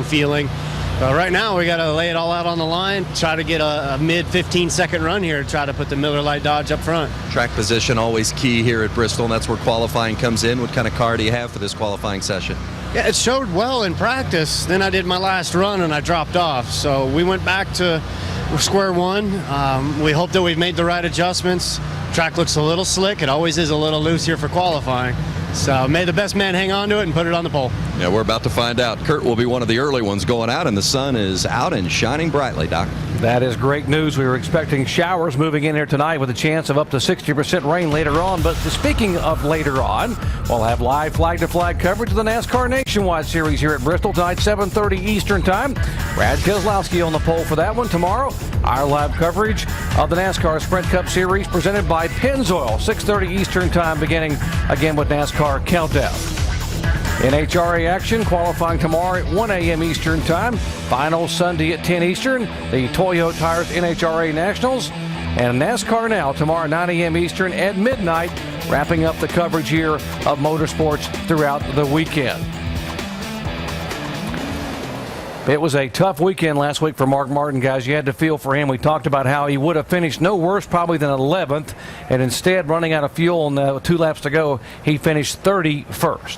feeling. Right now, we got to lay it all out on the line, try to get a mid 15-second run here to try to put the Miller Lite Dodge up front. Track position always key here at Bristol, and that's where qualifying comes in. What kind of car do you have for this qualifying session? Yeah, it showed well in practice. Then I did my last run and I dropped off. So we went back to square one. We hope that we've made the right adjustments. Track looks a little slick. It always is a little loose here for qualifying. So may the best man hang on to it and put it on the pole. Yeah, we're about to find out. Kurt will be one of the early ones going out, and the sun is out and shining brightly, Doc. That is great news. We were expecting showers moving in here tonight with a chance of up to 60% rain later on. But speaking of later on, we'll have live flag-to-flag coverage of the NASCAR Nationwide Series here at Bristol tonight, 7:30 Eastern Time. Brad Keselowski on the pole for that one. Tomorrow, our live coverage of the NASCAR Sprint Cup Series presented by Pennzoil, 6:30 Eastern Time, beginning again with NASCAR Countdown. NHRA action qualifying tomorrow at 1 a.m. Eastern Time. Final Sunday at 10 Eastern. The Toyo Tires NHRA Nationals. And NASCAR Now tomorrow 9 a.m. Eastern at midnight. Wrapping up the coverage here of motorsports throughout the weekend. It was a tough weekend last week for Mark Martin, guys. You had to feel for him. We talked about how he would have finished no worse probably than 11th. And instead, running out of fuel and 2 laps to go, he finished 31st.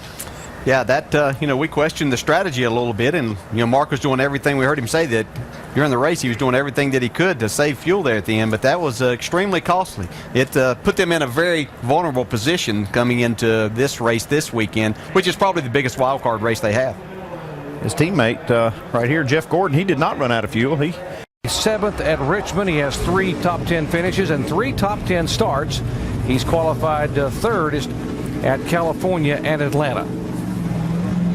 Yeah, that, we questioned the strategy a little bit, and, Mark was doing everything. We heard him say that during the race he was doing everything that he could to save fuel there at the end, but that was extremely costly. It put them in a very vulnerable position coming into this race this weekend, which is probably the biggest wild card race they have. His teammate right here, Jeff Gordon, he did not run out of fuel. He 7th at Richmond. He has 3 top 10 finishes and 3 top 10 starts. He's qualified 3rd at California and Atlanta.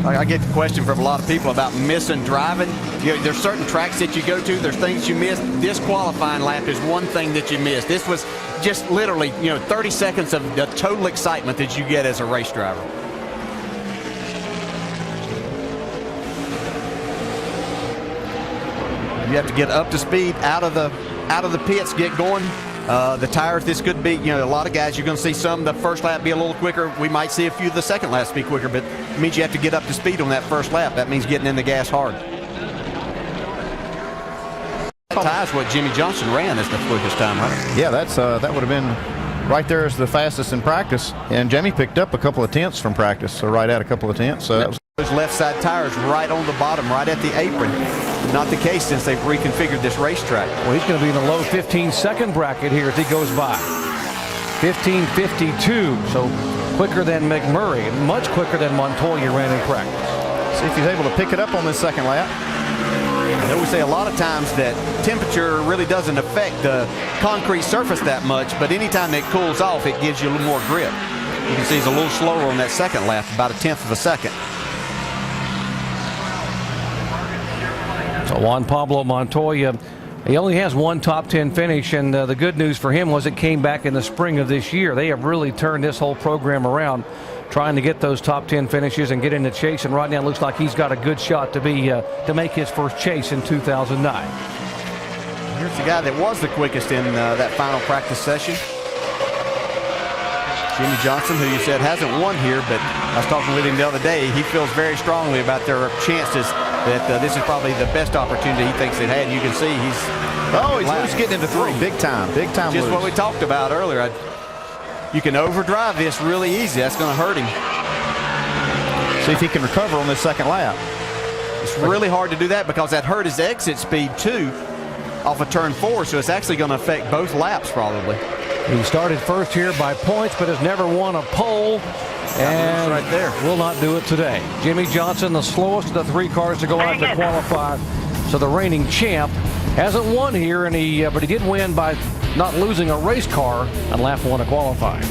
I get the question from a lot of people about missing driving. There's certain tracks that you go to, there's things you miss. This qualifying lap is one thing that you missed. This was just literally, 30 seconds of the total excitement that you get as a race driver. You have to get up to speed, out of the pits, get going. The tires, this could be, a lot of guys, you're going to see some the first lap be a little quicker. We might see a few the second laps be quicker, but it means you have to get up to speed on that first lap. That means getting in the gas hard. Ties what Jimmy Johnson ran as the quickest time, right? Yeah, that would have been right there as the fastest in practice. And Jimmy picked up a couple of tenths from practice, so right at a couple of tenths. So that was those left side tires right on the bottom, right at the apron. Not the case since they've reconfigured this racetrack. Well, he's going to be in the low 15-second bracket here as he goes by. 15:52, so quicker than McMurray, much quicker than Montoya ran in practice. See if he's able to pick it up on this second lap. I know we say a lot of times that temperature really doesn't affect the concrete surface that much, but anytime it cools off, it gives you a little more grip. You can see he's a little slower on that second lap, about a tenth of a second. So Juan Pablo Montoya, he only has 1 top 10 finish, and the good news for him was it came back in the spring of this year. They have really turned this whole program around, trying to get those top 10 finishes and get in the chase, and right now it looks like he's got a good shot to make his first chase in 2009. Here's the guy that was the quickest in that final practice session. Jimmy Johnson, who you said hasn't won here, but I was talking with him the other day. He feels very strongly about their chances that this is probably the best opportunity he thinks they've had. You can see he's getting into 3. Big time just loose. What we talked about earlier. You can overdrive this really easy. That's going to hurt him. See if he can recover on this second lap. It's really hard to do that because that hurt his exit speed too off of turn 4, so it's actually going to affect both laps probably. He started first here by points, but has never won a pole, and right there will not do it today. Jimmy Johnson, the slowest of the 3 cars to go out to qualify. So the reigning champ hasn't won here, and but he did win by not losing a race car on lap 1 of qualifying.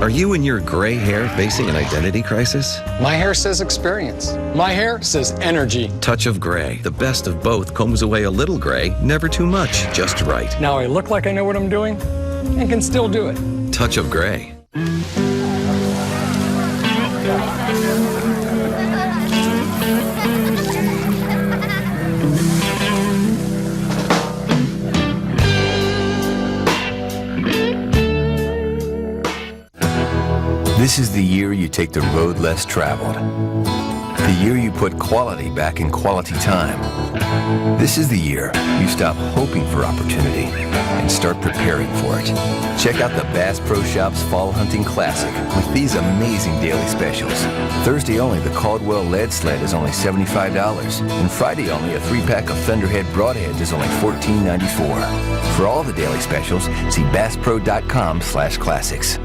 Are you and your gray hair facing an identity crisis? My hair says experience. My hair says energy. Touch of Gray. The best of both combs away a little gray, never too much, just right. Now I look like I know what I'm doing and can still do it. Touch of Gray. This is the year you take the road less traveled. The year you put quality back in quality time. This is the year you stop hoping for opportunity and start preparing for it. Check out the Bass Pro Shops Fall Hunting Classic with these amazing daily specials. Thursday only, the Caldwell Lead Sled is only $75. And Friday only, a 3-pack of Thunderhead Broadheads is only $14.94. For all the daily specials, see BassPro.com/classics.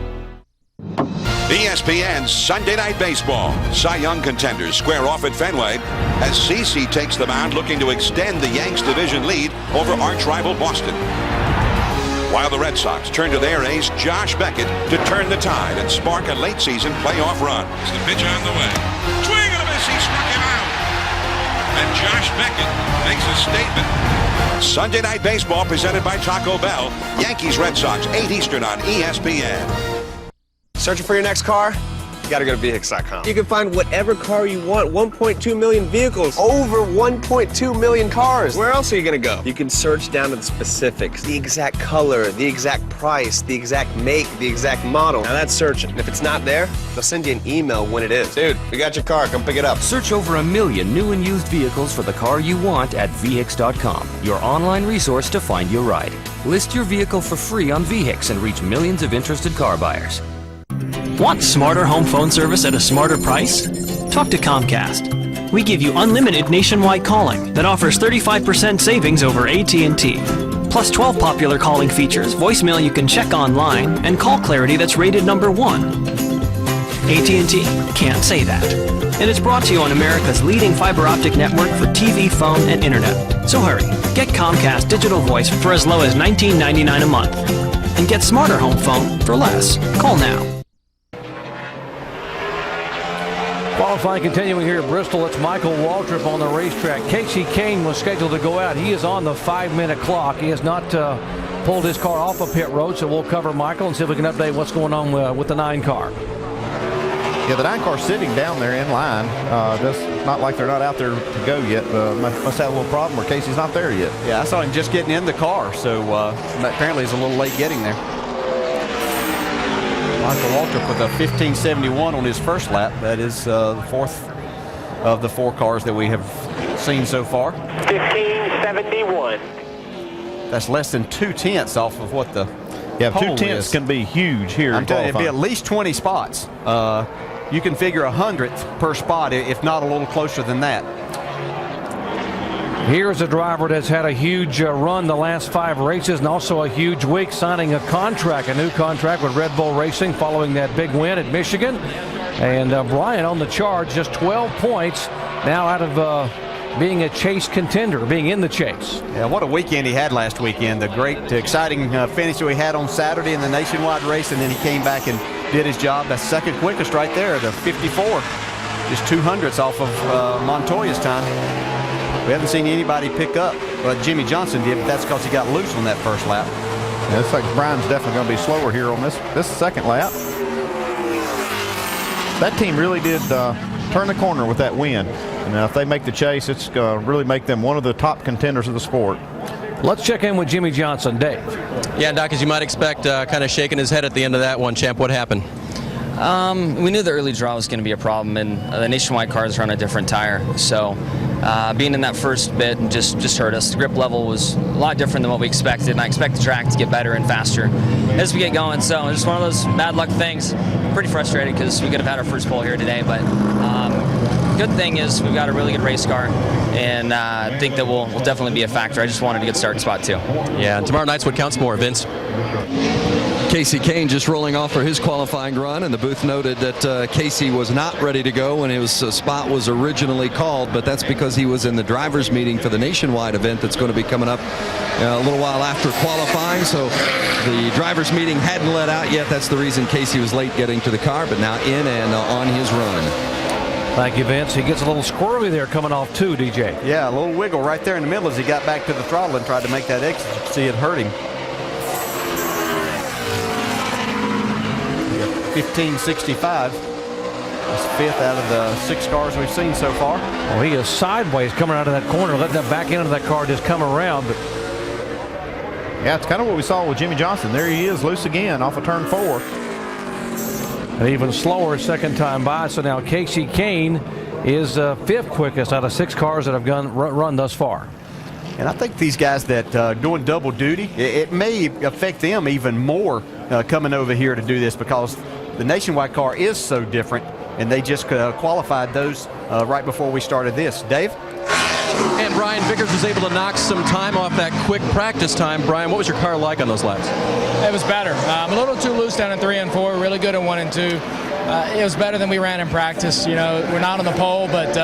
ESPN's Sunday Night Baseball. Cy Young contenders square off at Fenway as CC takes the mound looking to extend the Yanks division lead over arch rival Boston. While the Red Sox turn to their ace, Josh Beckett, to turn the tide and spark a late season playoff run. It's the pitch on the way. Swing and a miss, he struck him out. And Josh Beckett makes a statement. Sunday Night Baseball presented by Taco Bell. Yankees Red Sox, 8 Eastern on ESPN. Searching for your next car? You gotta go to VHX.com. You can find whatever car you want. 1.2 million vehicles. Over 1.2 million cars. Where else are you gonna go? You can search down to the specifics. The exact color, the exact price, the exact make, the exact model. Now that's searching. And if it's not there, they'll send you an email when it is. Dude, we got your car. Come pick it up. Search over 1 million new and used vehicles for the car you want at VHX.com, your online resource to find your ride. List your vehicle for free on VHX and reach millions of interested car buyers. Want smarter home phone service at a smarter price? Talk to Comcast. We give you unlimited nationwide calling that offers 35% savings over AT&T. Plus 12 popular calling features, voicemail you can check online, and call clarity that's rated #1. AT&T can't say that. And it's brought to you on America's leading fiber optic network for TV, phone, and internet. So hurry, get Comcast Digital Voice for as low as $19.99 a month. And get smarter home phone for less. Call now. Qualifying continuing here at Bristol. It's Michael Waltrip on the racetrack. Casey Kane was scheduled to go out. He is on the 5-minute clock. He has not pulled his car off of pit road, so we'll cover Michael and see if we can update what's going on with the 9 car. Yeah, the 9 car's sitting down there in line. Just not like they're not out there to go yet. Must have a little problem where Casey's not there yet. Yeah, I saw him just getting in the car, so apparently he's a little late getting there. Michael Waltrip with a 1571 on his first lap. That is the 4th of the 4 cars that we have seen so far. 1571. That's less than 2/10 off of what the pole 2/10 is. can be huge here. I'm telling you, it'd be at least 20 spots. You can figure 100th per spot, if not a little closer than that. Here's a driver that's had a huge run the last 5 races and also a huge week, signing a new contract with Red Bull Racing following that big win at Michigan. And Brian on the charge, just 12 points now out of being a chase contender, being in the chase. Yeah, what a weekend he had last weekend. The great, exciting finish that we had on Saturday in the nationwide race, and then he came back and did his job. That's second quickest right there, the 54. Just 200ths off of Montoya's time. We haven't seen anybody pick up, but Jimmy Johnson did, but that's because he got loose on that first lap. Yeah, looks like Brian's definitely going to be slower here on this second lap. That team really did turn the corner with that win. And if they make the chase, it's going to really make them one of the top contenders of the sport. Let's check in with Jimmy Johnson. Dave. Yeah, Doc, as you might expect, kind of shaking his head at the end of that one, champ. What happened? We knew the early draw was going to be a problem, and the nationwide cars are on a different tire. So being in that first bit just hurt us. The grip level was a lot different than what we expected, and I expect the track to get better and faster as we get going. So it's just one of those bad luck things. Pretty frustrated because we could have had our first pole here today, but good thing is we've got a really good race car, and I think that will definitely be a factor. I just wanted to get started in spot 2. Yeah, and tomorrow night's what counts more, Vince. Casey Kane just rolling off for his qualifying run, and the booth noted that Casey was not ready to go when his spot was originally called, but that's because he was in the drivers meeting for the nationwide event that's going to be coming up a little while after qualifying. So the drivers meeting hadn't let out yet. That's the reason Casey was late getting to the car, but now in and on his run. Thank you, Vince. He gets a little squirrely there coming off too, DJ. Yeah, a little wiggle right there in the middle as he got back to the throttle and tried to make that exit. You could see it hurt him. 1565. That's 5th out of the 6 cars we've seen so far. Well, he is sideways coming out of that corner, letting that back end of that car just come around. But yeah, it's kind of what we saw with Jimmy Johnson. There he is, loose again off of turn 4. And even slower second time by. So now Casey Kane is fifth quickest out of 6 cars that have run thus far. And I think these guys that doing double duty, it may affect them even more coming over here to do this, because the Nationwide car is so different, and they just qualified those right before we started this. Dave? And Brian Vickers was able to knock some time off that quick practice time. Brian, what was your car like on those laps? It was better. A little too loose down in 3 and 4, really good in 1 and 2. It was better than we ran in practice. You know, we're not on the pole, but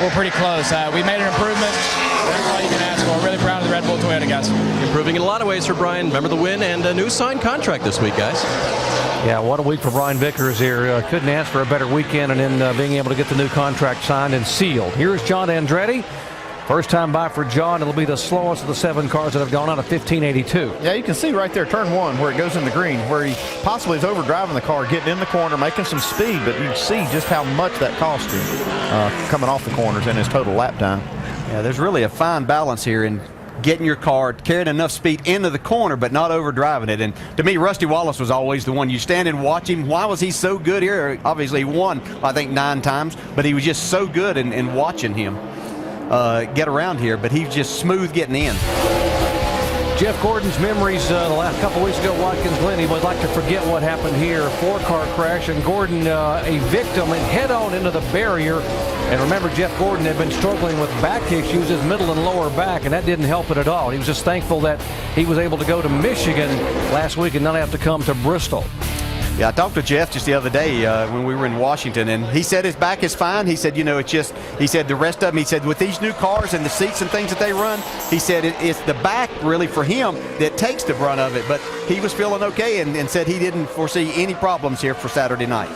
we're pretty close. We made an improvement. That's all you can ask for. Really proud of the Red Bull Toyota guys. Improving in a lot of ways for Brian. Remember the win and a new signed contract this week, guys. Yeah, what a week for Brian Vickers here. Couldn't ask for a better weekend, and then being able to get the new contract signed and sealed. Here's John Andretti. First time by for John. It'll be the slowest of the 7 cars that have gone out of 1582. Yeah, you can see right there, turn 1, where it goes in the green, where he possibly is overdriving the car, getting in the corner, making some speed, but you see just how much that cost him coming off the corners in his total lap time. Yeah, there's really a fine balance here in getting your car, carrying enough speed into the corner, but not overdriving it. And to me, Rusty Wallace was always the one. You stand and watch him. Why was he so good here? Obviously, he won, I think, 9 times, but he was just so good in watching him get around here, but he's just smooth getting in. Jeff Gordon's memories the last couple weeks ago, Watkins Glen, he would like to forget what happened here. 4-car crash, and Gordon a victim and head-on into the barrier. And remember, Jeff Gordon had been struggling with back issues, his middle and lower back, and that didn't help it at all. He was just thankful that he was able to go to Michigan last week and not have to come to Bristol. Yeah, I talked to Jeff just the other day when we were in Washington, and he said his back is fine. He said, you know, it's just, he said the rest of them, he said with these new cars and the seats and things that they run, he said it's the back really for him that takes the brunt of it. But he was feeling okay and said he didn't foresee any problems here for Saturday night.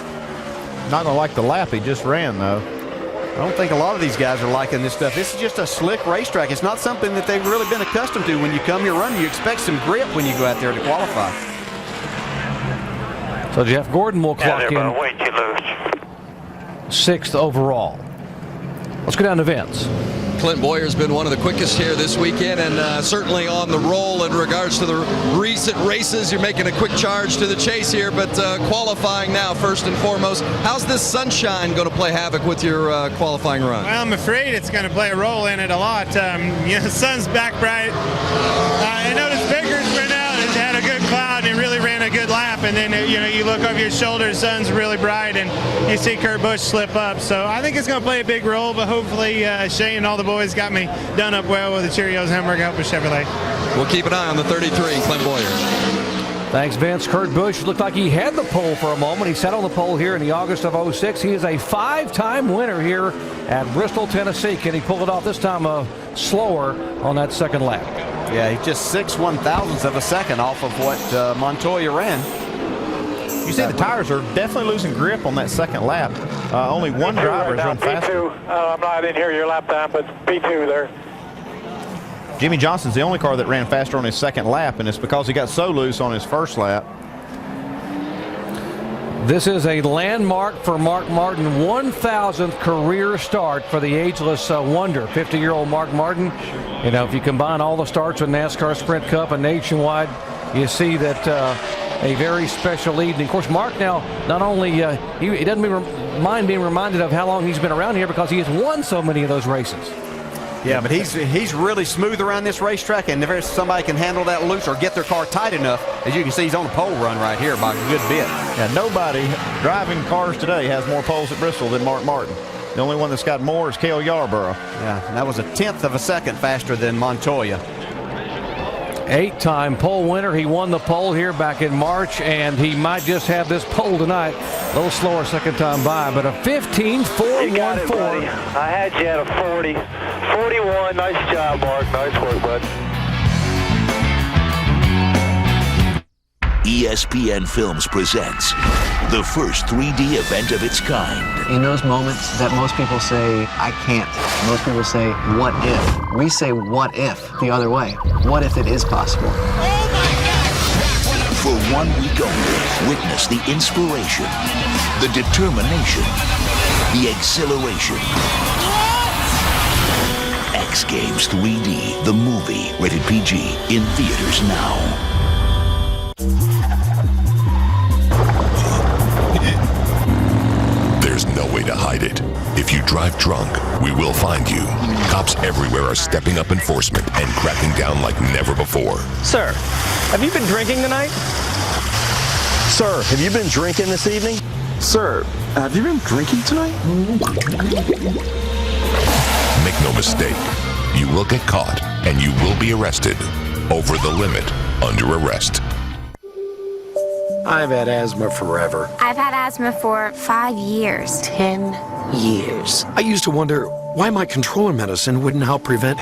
Not going to like the lap he just ran, though. I don't think a lot of these guys are liking this stuff. This is just a slick racetrack. It's not something that they've really been accustomed to. When you come here running, you expect some grip when you go out there to qualify. So Jeff Gordon will clock in 6th overall. Let's go down to Vince. Clint Boyer's been one of the quickest here this weekend, and certainly on the roll in regards to the recent races. You're making a quick charge to the chase here, but qualifying now first and foremost. How's this sunshine going to play havoc with your qualifying run? Well, I'm afraid it's going to play a role in it a lot. The sun's back bright. I noticed Vickers went out and had a good cloud and really ran a good lap, and then you look over your shoulder, the sun's really bright, and you see Kurt Busch slip up. So I think it's going to play a big role, but hopefully Shane and all the boys got me done up well with the Cheerios Hamburger Helper Chevrolet. We'll keep an eye on the 33, Clint Boyer. Thanks, Vince. Kurt Busch looked like he had the pole for a moment. He sat on the pole here in the August of 06. He is a 5-time winner here at Bristol, Tennessee. Can he pull it off this time slower on that second lap? Yeah, he's just 6 1/1000ths of a second off of what Montoya ran. You see the tires are definitely losing grip on that second lap. Only one driver has run faster. I didn't hear your lap time, but P2 there. Jimmy Johnson's the only car that ran faster on his second lap, and it's because he got so loose on his first lap. This is a landmark for Mark Martin, 1,000th career start for the ageless wonder, 50-year-old Mark Martin. You know, if you combine all the starts with NASCAR Sprint Cup and Nationwide, you see that a very special evening. Of course, Mark now not only he doesn't mind being reminded of how long he's been around here because he has won so many of those races. Yeah, but he's really smooth around this racetrack, and if somebody can handle that loose or get their car tight enough, as you can see, he's on a pole run right here by a good bit. Yeah, nobody driving cars today has more poles at Bristol than Mark Martin. The only one that's got more is Cale Yarborough. Yeah, and that was 1/10 of a second faster than Montoya. 8-time pole winner. He won the pole here back in March, and he might just have this pole tonight. A little slower second time by, but a 15.414. I had you at a 40. 41. Nice job, Mark. Nice work, bud. ESPN Films presents the first 3D event of its kind. In those moments that most people say, I can't. Most people say, what if? We say, what if the other way? What if it is possible? For 1 week only, witness the inspiration, the determination, the exhilaration. X Games 3D, the movie, rated PG, in theaters now. There's no way to hide it. If you drive drunk, we will find you. Cops everywhere are stepping up enforcement and cracking down like never before. Sir, have you been drinking tonight? Sir, have you been drinking this evening? Sir, have you been drinking tonight? Make no mistake, you will get caught and you will be arrested. Over the limit, under arrest. I've had asthma forever. I've had asthma for 5 years. 10 years. I used to wonder why my controller medicine wouldn't help prevent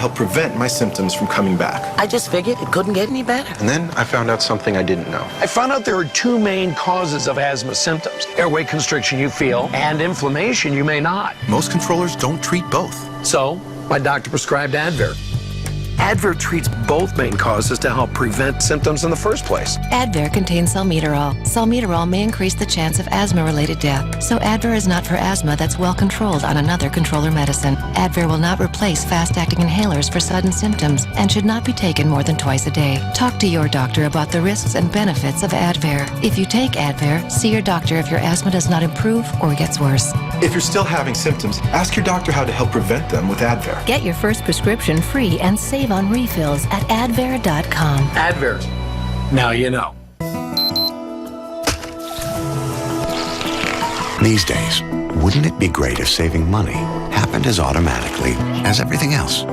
my symptoms from coming back. I just figured it couldn't get any better. And then I found out something I didn't know. I found out there are two main causes of asthma symptoms. Airway constriction you feel, and inflammation you may not. Most controllers don't treat both. So, my doctor prescribed Advair. Advair treats both main causes to help prevent symptoms in the first place. Advair contains salmeterol. Salmeterol may increase the chance of asthma-related death, so Advair is not for asthma that's well controlled on another controller medicine. Advair will not replace fast-acting inhalers for sudden symptoms and should not be taken more than twice a day. Talk to your doctor about the risks and benefits of Advair. If you take Advair, see your doctor if your asthma does not improve or gets worse. If you're still having symptoms, ask your doctor how to help prevent them with Advair. Get your first prescription free and save on refills at Advair.com. Advair. Now you know. These days, wouldn't it be great if saving money happened as automatically as everything else?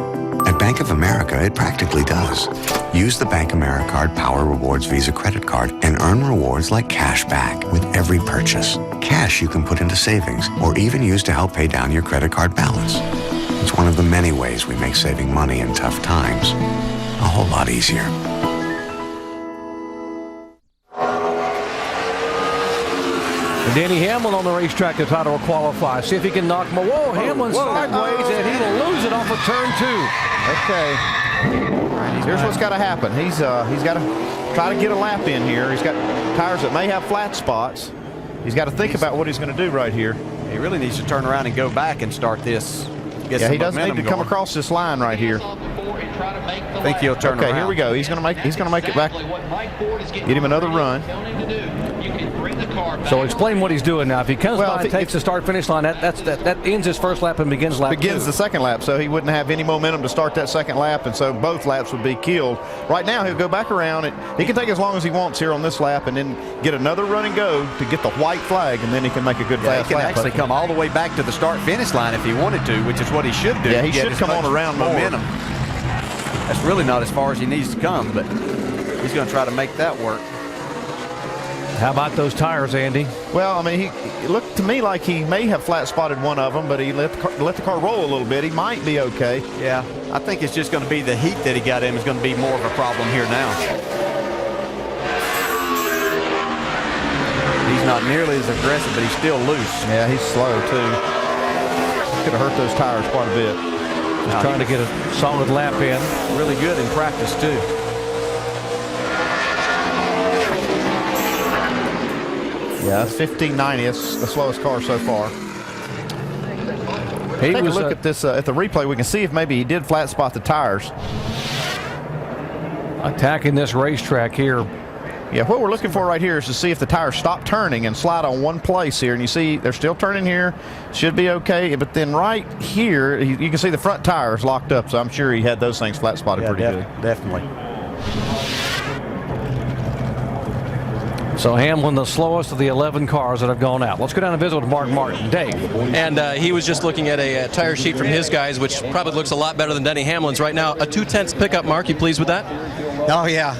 At Bank of America, it practically does. Use the Bank Americard Power Rewards Visa credit card and earn rewards like cash back with every purchase. Cash you can put into savings or even use to help pay down your credit card balance. It's one of the many ways we make saving money in tough times a whole lot easier. Denny Hamlin on the racetrack to try to qualify. See if he can knock him. Whoa, Hamlin sideways, and he will lose it off of turn 2. Okay. Here's what's got to happen. He's got to try to get a lap in here. He's got tires that may have flat spots. He's got to think about what he's going to do right here. He really needs to turn around and go back and start this. Yeah, he doesn't need to come across this line right here. I think he'll turn around. Okay, here we go. He's going to make it back. Get him another run. So explain what he's doing now. If he comes by and takes the start-finish line, that ends his first lap and begins lap 2. Begins the second lap, so he wouldn't have any momentum to start that second lap, and so both laps would be killed. Right now, he'll go back around. He can take as long as he wants here on this lap and then get another run and go to get the white flag, and then he can make a good fast lap. He can actually come all the way back to the start-finish line if he wanted to, which is what he should do. Yeah, he should come on around momentum. That's really not as far as he needs to come, but he's going to try to make that work. How about those tires, Andy? Well, I mean, he looked to me like he may have flat spotted one of them, but he let the car roll a little bit. He might be okay. Yeah, I think it's just going to be the heat that he got in is going to be more of a problem here now. He's not nearly as aggressive, but he's still loose. Yeah, he's slow too. Could have hurt those tires quite a bit. Just trying to get a solid lap in. Really good in practice too. Yeah, that's 1590. It's the slowest car so far. Take a look at this at the replay. We can see if maybe he did flat spot the tires. Attacking this racetrack here. Yeah, what we're looking for right here is to see if the tires stop turning and slide on one place here. And you see they're still turning here. Should be okay. But then right here, you can see the front tires locked up. So I'm sure he had those things flat spotted pretty good. Definitely. So Hamlin, the slowest of the 11 cars that have gone out. Let's go down and visit with Mark Martin. Dave. And he was just looking at a tire sheet from his guys, which probably looks a lot better than Denny Hamlin's right now. A 2/10 pickup, Mark. You pleased with that? Oh, yeah.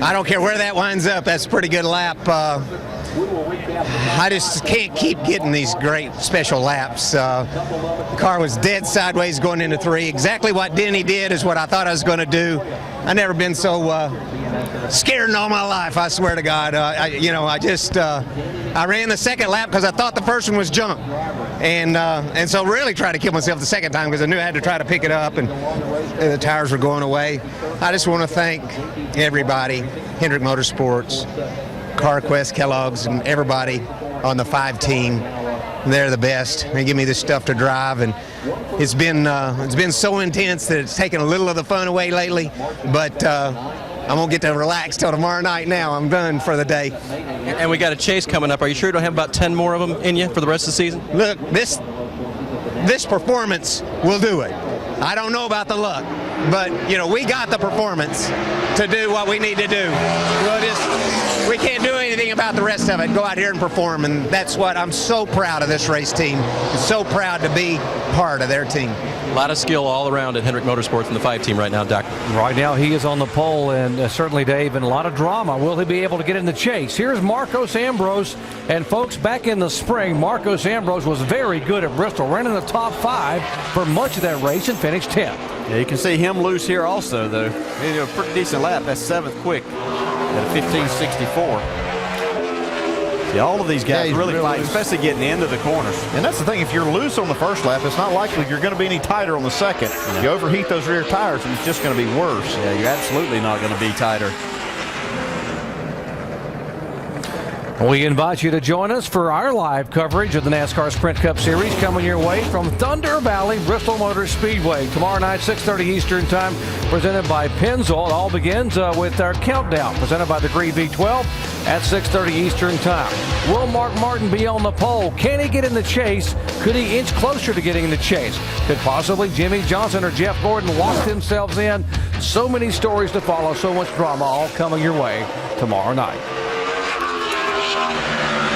I don't care where that winds up. That's a pretty good lap. I just can't keep getting these great special laps. The car was dead sideways going into 3. Exactly what Denny did is what I thought I was going to do. I've never been so scared in all my life, I swear to God. I ran the second lap because I thought the first one was junk. And so really tried to kill myself the second time because I knew I had to try to pick it up and the tires were going away. I just want to thank everybody, Hendrick Motorsports, CarQuest, Kellogg's, and everybody on the 5 team. They're the best. They give me this stuff to drive, and it's been so intense that it's taken a little of the fun away lately. But I'm gonna get to relax till tomorrow night. Now I'm done for the day. And we got a chase coming up. Are you sure you don't have about 10 more of them in you for the rest of the season? Look, this performance will do it. I don't know about the luck, but we got the performance to do what we need to do. We can't do anything about the rest of it. Go out here and perform, and that's what I'm so proud of this race team. I'm so proud to be part of their team. A lot of skill all around at Hendrick Motorsports in the 5 team right now, Doc. Right now he is on the pole, and certainly, Dave, and a lot of drama. Will he be able to get in the chase? Here's Marcos Ambrose. And folks, back in the spring, Marcos Ambrose was very good at Bristol, ran in the top 5 for much of that race and finished 10th. Yeah, you can see him loose here also, though. He did a pretty decent lap. That's 7th quick at a 15.64. Yeah, all of these guys really fight, especially getting the end of the corners. And that's the thing, if you're loose on the first lap, it's not likely you're going to be any tighter on the second. You overheat those rear tires, and it's just going to be worse. Yeah, you're absolutely not going to be tighter. We invite you to join us for our live coverage of the NASCAR Sprint Cup Series coming your way from Thunder Valley Bristol Motor Speedway. Tomorrow night, 6:30 Eastern Time, presented by Pennzoil. It all begins with our countdown, presented by the Gree V12 at 6:30 Eastern Time. Will Mark Martin be on the pole? Can he get in the chase? Could he inch closer to getting in the chase? Could possibly Jimmy Johnson or Jeff Gordon lock themselves in? So many stories to follow, so much drama, all coming your way tomorrow night.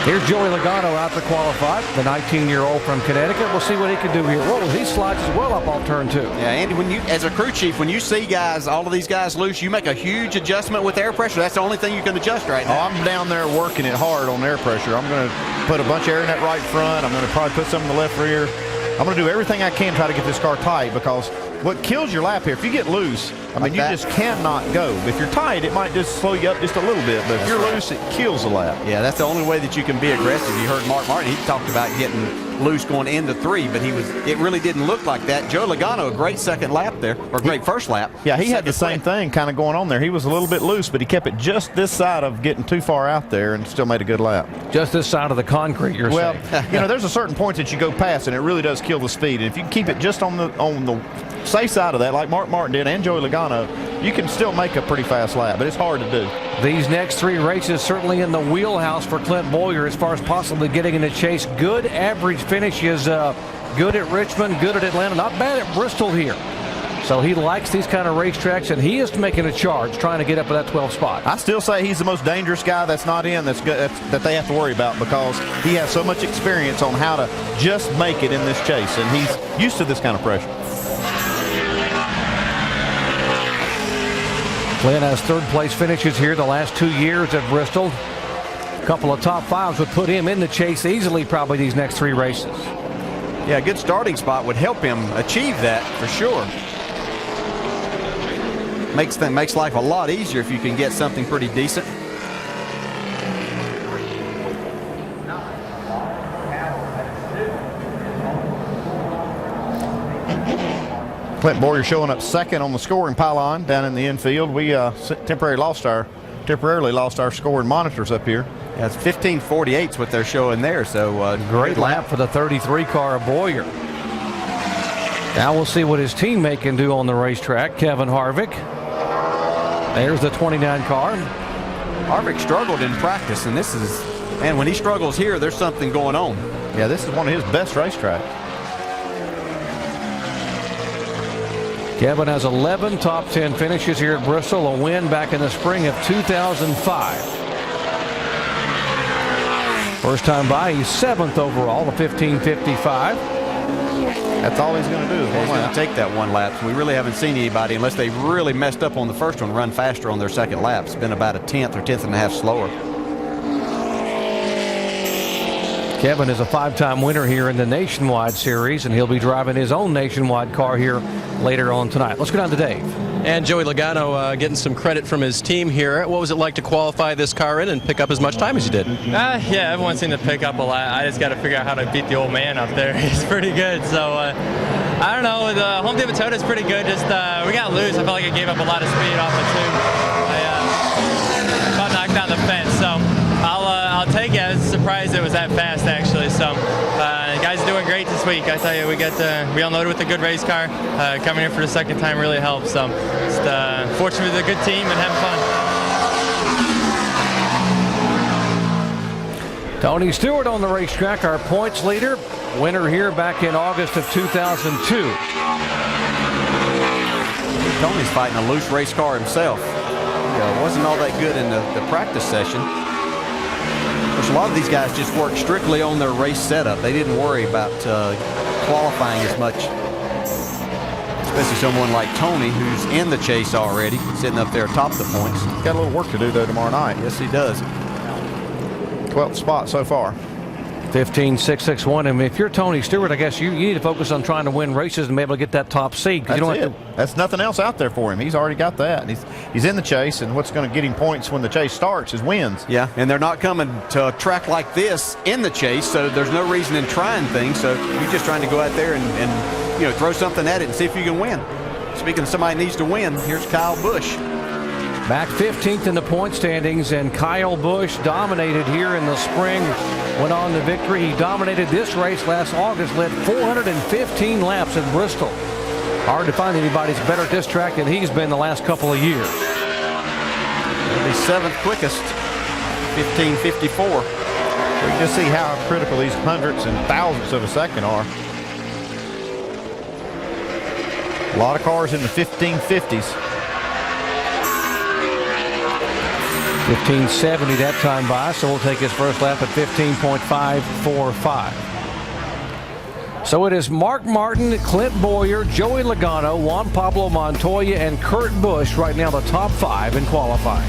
Here's Joey Logano out to qualify, the 19-year-old from Connecticut. We'll see what he can do here. Whoa, he slides as well up off turn 2. Yeah, Andy, when you, as a crew chief, when you see guys, all of these guys loose, you make a huge adjustment with air pressure. That's the only thing you can adjust right now. Oh, I'm down there working it hard on air pressure. I'm going to put a bunch of air in that right front. I'm going to probably put some in the left rear. I'm going to do everything I can to try to get this car tight, because what kills your lap here, if you get loose, I mean, you just cannot go. If you're tight, it might just slow you up just a little bit, but if you're loose, it kills the lap. Yeah, that's the only way that you can be aggressive. You heard Mark Martin, he talked about getting loose going into 3, but it really didn't look like that. Joe Logano, a great second lap there, or great first lap. Yeah, he had the same thing kind of going on there. He was a little bit loose, but he kept it just this side of getting too far out there and still made a good lap. Just this side of the concrete, you're saying? Well, there's a certain point that you go past, and it really does kill the speed. And if you can keep it just on the safe side of that, like Mark Martin did and Joey Logano, you can still make a pretty fast lap, but it's hard to do. These next 3 races certainly in the wheelhouse for Clint Boyer as far as possibly getting in the chase. Good average finishes, good at Richmond, good at Atlanta, not bad at Bristol here. So he likes these kind of racetracks, and he is making a charge, trying to get up to that 12th spot. I still say he's the most dangerous guy that's not in that they have to worry about, because he has so much experience on how to just make it in this chase, and he's used to this kind of pressure. Clint has 3rd place finishes here the last 2 years at Bristol. A couple of top 5s would put him in the chase easily probably these next 3 races. Yeah, a good starting spot would help him achieve that for sure. Makes life a lot easier if you can get something pretty decent. Clint Boyer showing up 2nd on the scoring pylon down in the infield. We temporarily lost our scoring monitors up here. Yeah, it's 15:48 is what they're showing there. So great lap for the 33 car of Boyer. Now we'll see what his teammate can do on the racetrack. Kevin Harvick. There's the 29 car. Harvick struggled in practice, and and when he struggles here, there's something going on. Yeah, this is one of his best racetracks. Kevin has 11 top 10 finishes here at Bristol, a win back in the spring of 2005. First time by, he's 7th overall, the 15:55. That's all he's going to do. He's going to take that 1 lap. We really haven't seen anybody, unless they really messed up on the first one, run faster on their second lap. It's been about a 10th or 10th and a half slower. Kevin is a 5-time winner here in the Nationwide Series, and he'll be driving his own Nationwide car here later on tonight. Let's go down to Dave. And Joey Logano getting some credit from his team here. What was it like to qualify this car in and pick up as much time as you did? Yeah, everyone seemed to pick up a lot. I just got to figure out how to beat the old man up there. He's pretty good. So, I don't know. The Home Depot Toyota is pretty good. Just we got loose. I felt like I gave up a lot of speed off the tube. I about knocked down the fence. So, I'll take it. I was surprised it was that fast, actually. So, guys are doing great this week. I tell you, we unloaded with a good race car. Coming in for the 2nd time really helped. So, just fortunate with a good team and having fun. Tony Stewart on the racetrack, our points leader. winner here back in August of 2002. Tony's fighting a loose race car himself. Wasn't all that good in the practice session. Of course, a lot of these guys just work strictly on their race setup. They didn't worry about qualifying as much, especially someone like Tony, who's in the chase already, sitting up there atop the points. He's got a little work to do, though, tomorrow night. Yes, he does. 12th spot so far. 15.661. And if you're Tony Stewart, I guess you need to focus on trying to win races and be able to get that top seed. That's you don't it. That's nothing else out there for him. He's already got that. He's in the chase, and what's going to get him points when the chase starts is wins. Yeah, and they're not coming to a track like this in the chase, so there's no reason in trying things. So you're just trying to go out there and throw something at it and see if you can win. Speaking of somebody needs to win, here's Kyle Busch. Back 15th in the point standings, and Kyle Busch dominated here in the spring, went on to victory. He dominated this race last August, led 415 laps at Bristol. Hard to find anybody's better at this track than he's been the last couple of years. The 7th quickest, 15:54. We can just see how critical these hundredths and thousandths of a second are. A lot of cars in the 1550s. 15:70 that time by, so we'll take his first lap at 15.545. So it is Mark Martin, Clint Boyer, Joey Logano, Juan Pablo Montoya, and Kurt Busch right now the top 5 in qualifying.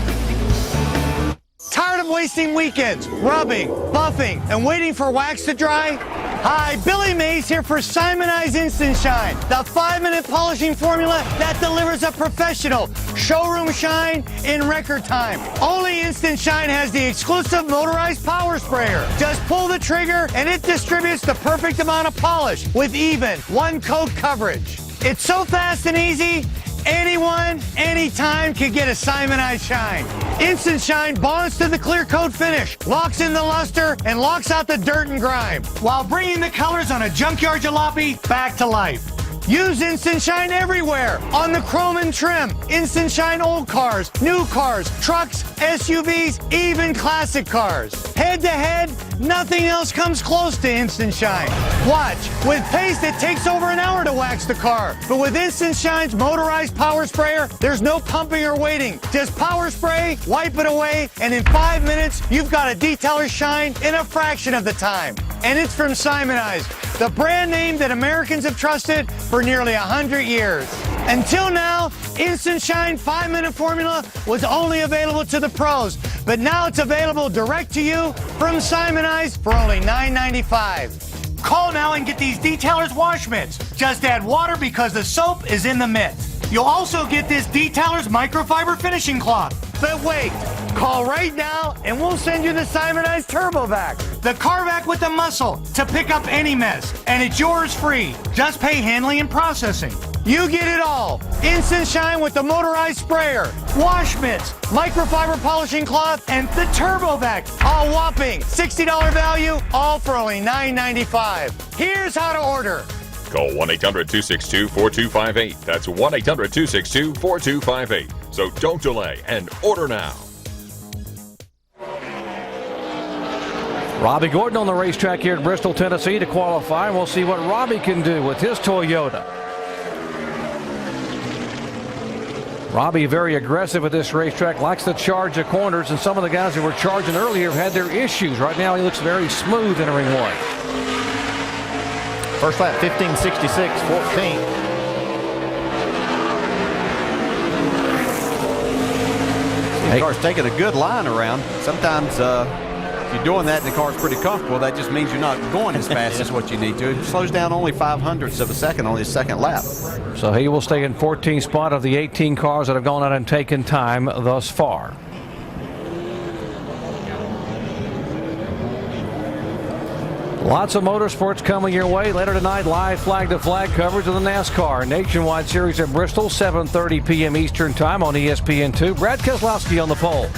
Tired of wasting weekends, rubbing, buffing, and waiting for wax to dry? Hi, Billy Mays here for Simonize Instant Shine, the 5-minute polishing formula that delivers a professional showroom shine in record time. Only Instant Shine has the exclusive motorized power sprayer. Just pull the trigger and it distributes the perfect amount of polish with even one-coat coverage. It's so fast and easy, anyone, anytime can get a Simonize Shine. Instant Shine bonds to the clear coat finish, locks in the luster, and locks out the dirt and grime, while bringing the colors on a junkyard jalopy back to life. Use Instant Shine everywhere, on the chrome and trim. Instant Shine old cars, new cars, trucks, SUVs, even classic cars. Head to head, nothing else comes close to Instant Shine. Watch, with paste it takes over an hour to wax the car. But with Instant Shine's motorized power sprayer, there's no pumping or waiting. Just power spray, wipe it away, and in 5 minutes, you've got a detailer's shine in a fraction of the time. And it's from Simonize, the brand name that Americans have trusted for nearly 100 years. Until now, Instant Shine 5-minute formula was only available to the pros, but now it's available direct to you from Simonize for only $9.95. Call now and get these detailer's wash mitts. Just add water because the soap is in the mitt. You'll also get this detailer's microfiber finishing cloth. But wait, call right now and we'll send you the Simonize Turbo Vac, the car vac with the muscle to pick up any mess, and it's yours free. Just pay handling and processing. You get it all. Instant Shine with the motorized sprayer, wash mitts, microfiber polishing cloth, and the Turbo Vac. All whopping $60 value, all for only $9.95. Here's how to order. Call 1-800-262-4258. That's 1-800-262-4258. So don't delay and order now. Robbie Gordon on the racetrack here at Bristol, Tennessee to qualify. We'll see what Robbie can do with his Toyota. Robbie very aggressive at this racetrack, likes to charge the corners, and some of the guys who were charging earlier have had their issues. Right now he looks very smooth entering one. First lap, 15.66, 14th. The car's taking a good line around. Sometimes if you're doing that and the car's pretty comfortable, that just means you're not going as fast as what you need to. It slows down only 0.05 of a second on his second lap. So he will stay in 14th spot of the 18 cars that have gone out and taken time thus far. Lots of motorsports coming your way. Later tonight, live flag-to-flag coverage of the NASCAR Nationwide Series at Bristol, 7:30 p.m. Eastern Time on ESPN2. Brad Keselowski on the pole.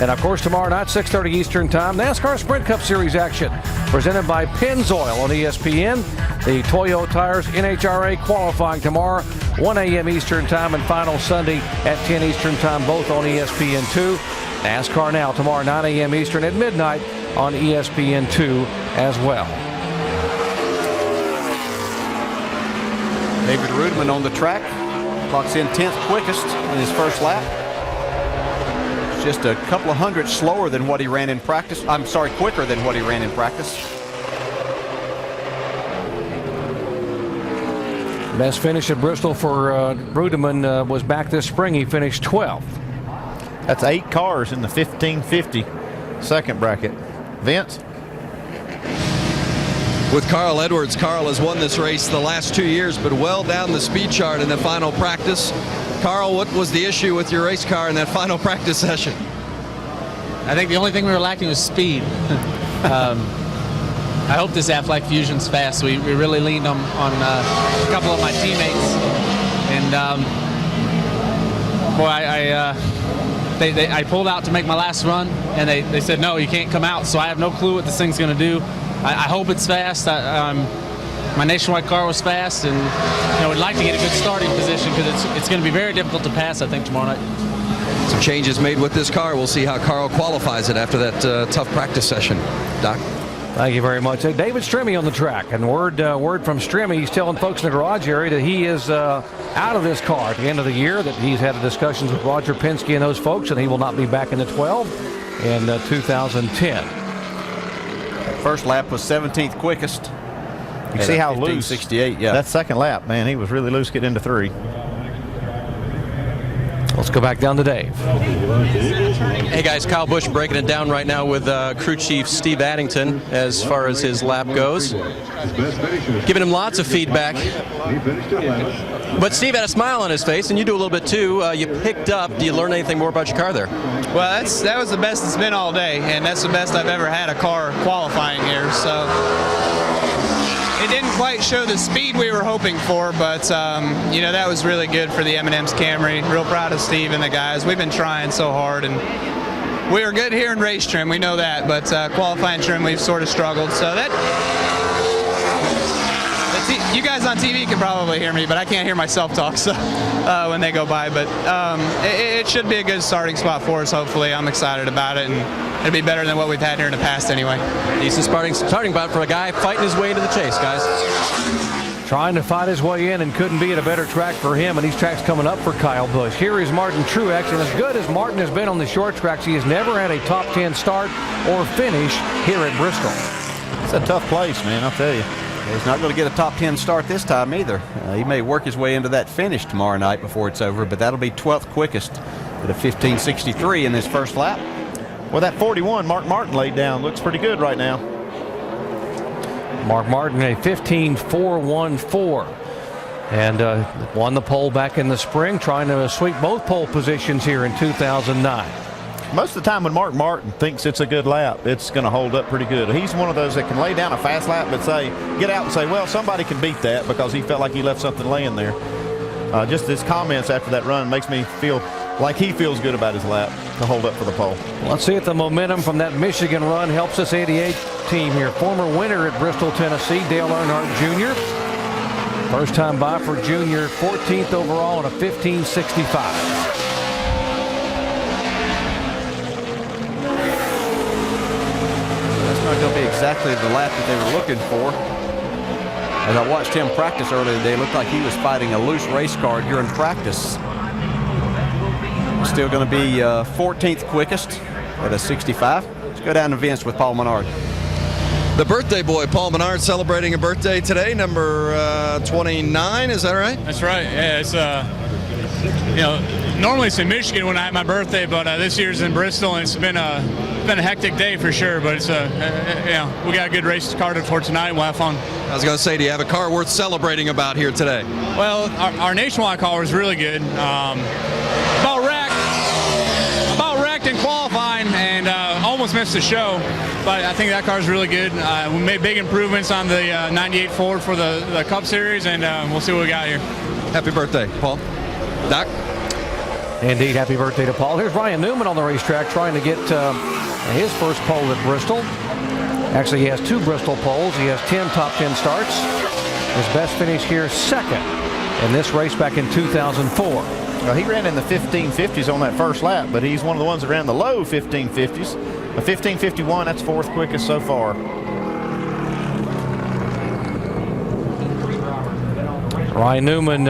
And, of course, tomorrow night, 6:30 Eastern Time, NASCAR Sprint Cup Series action presented by Pennzoil on ESPN. The Toyo Tires NHRA qualifying tomorrow, 1 a.m. Eastern Time, and final Sunday at 10 Eastern Time, both on ESPN2. NASCAR Now tomorrow, 9 a.m. Eastern at midnight on ESPN2 as well. David Rudeman on the track. Clocks in 10th quickest in his first lap. It's just a couple of hundredths slower than what he ran in practice. I'm sorry, quicker than what he ran in practice. Best finish at Bristol for Rudeman was back this spring. He finished 12th. That's 8 cars in the 1550 second bracket. Vince? With Carl Edwards, Carl has won this race the last 2 years, but well down the speed chart in the final practice. Carl, what was the issue with your race car in that final practice session? I think the only thing we were lacking was speed. I hope this Aflac Fusion's fast. We really leaned on a couple of my teammates, and boy, I pulled out to make my last run, and they said, no, you can't come out. So I have no clue what this thing's going to do. I hope it's fast. My Nationwide car was fast, and we'd like to get a good starting position because it's going to be very difficult to pass, I think, tomorrow night. Some changes made with this car. We'll see how Carl qualifies it after that tough practice session. Doc? Thank you very much. David Strimmy on the track, and word from Strimmy, he's telling folks in the garage area that he is out of this car at the end of the year, that he's had discussions with Roger Penske and those folks, and he will not be back in the 12 in 2010. First lap was 17th quickest. You see how loose. 68, yeah. That second lap, man, he was really loose getting into 3. Let's go back down to Dave. Hey guys, Kyle Busch breaking it down right now with crew chief Steve Addington as far as his lap goes. Giving him lots of feedback. But Steve had a smile on his face, and you do a little bit too. You picked up. Do you learn anything more about your car there? Well, that was the best it's been all day, and that's the best I've ever had a car qualifying here. So it didn't quite show the speed we were hoping for, but that was really good for the M&M's Camry. Real proud of Steve and the guys. We've been trying so hard, and we were good here in race trim. We know that, but qualifying trim we've sort of struggled. So you guys on TV can probably hear me, but I can't hear myself talk so when they go by. But it should be a good starting spot for us, hopefully. I'm excited about it, and it'll be better than what we've had here in the past anyway. Decent starting spot for a guy fighting his way into the chase, guys. Trying to fight his way in, and couldn't be at a better track for him, and these tracks coming up for Kyle Busch. Here is Martin Truex, and as good as Martin has been on the short tracks, he has never had a top 10 start or finish here at Bristol. It's a tough place, man, I'll tell you. He's not going to get a top 10 start this time either. He may work his way into that finish tomorrow night before it's over, but that'll be 12th quickest at a 15:63 in this first lap. Well, that 41 Mark Martin laid down looks pretty good right now. Mark Martin, a 15.414, and won the pole back in the spring, trying to sweep both pole positions here in 2009. Most of the time when Mark Martin thinks it's a good lap, it's going to hold up pretty good. He's one of those that can lay down a fast lap but get out and say, well, somebody can beat that, because he felt like he left something laying there. Just his comments after that run makes me feel like he feels good about his lap to hold up for the pole. Let's see if the momentum from that Michigan run helps this 88 team here. Former winner at Bristol, Tennessee, Dale Earnhardt Jr. First time by for Jr., 14th overall in a 15.65. Not going to be exactly the lap that they were looking for. As I watched him practice earlier today, it looked like he was fighting a loose race car during practice. Still going to be 14th quickest at a 65. Let's go down to Vince with Paul Menard. The birthday boy, Paul Menard, celebrating a birthday today, number 29. Is that right? That's right. Yeah, it's normally it's in Michigan when I have my birthday, but this year's in Bristol, and it's been a hectic day for sure. But it's we got a good race carded for tonight. We'll have fun. I was going to say, do you have a car worth celebrating about here today? Well, our Nationwide car was really good. About wrecked in qualifying, and almost missed the show. But I think that car is really good. We made big improvements on the 98 Ford for the Cup Series, and we'll see what we got here. Happy birthday, Paul. Doc? Indeed, happy birthday to Paul. Here's Ryan Newman on the racetrack trying to get his first pole at Bristol. Actually, he has 2 Bristol poles. He has 10 top 10 starts. His best finish here, second in this race back in 2004. Well, he ran in the 1550s on that first lap, but he's one of the ones that ran the low 1550s. A 1551, that's 4th quickest so far. Ryan Newman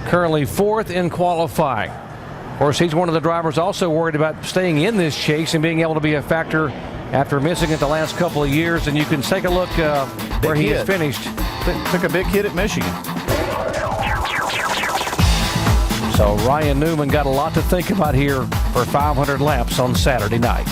currently 4th in qualifying. Of course, he's one of the drivers also worried about staying in this chase and being able to be a factor after missing it the last couple of years. And you can take a look where he has finished. Took a big hit at Michigan. So Ryan Newman got a lot to think about here for 500 laps on Saturday night.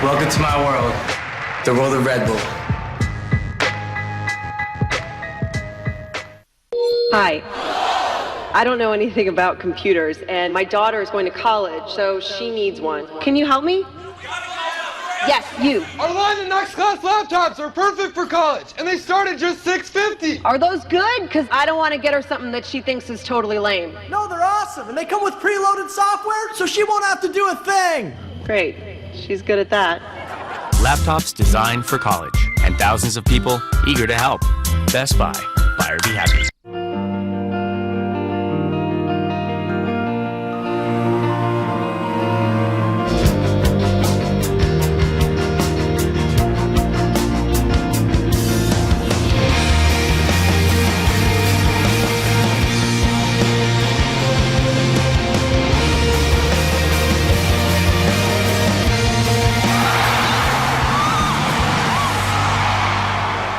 Welcome to my world, the world of Red Bull. Hi. I don't know anything about computers, and my daughter is going to college, so she needs one. Can you help me? Yes, you. Our line of next class laptops are perfect for college, and they start at just $650. Are those good? Because I don't want to get her something that she thinks is totally lame. No, they're awesome, and they come with preloaded software, so she won't have to do a thing. Great. She's good at that. Laptops designed for college, and thousands of people eager to help. Best Buy. Buyer be happy.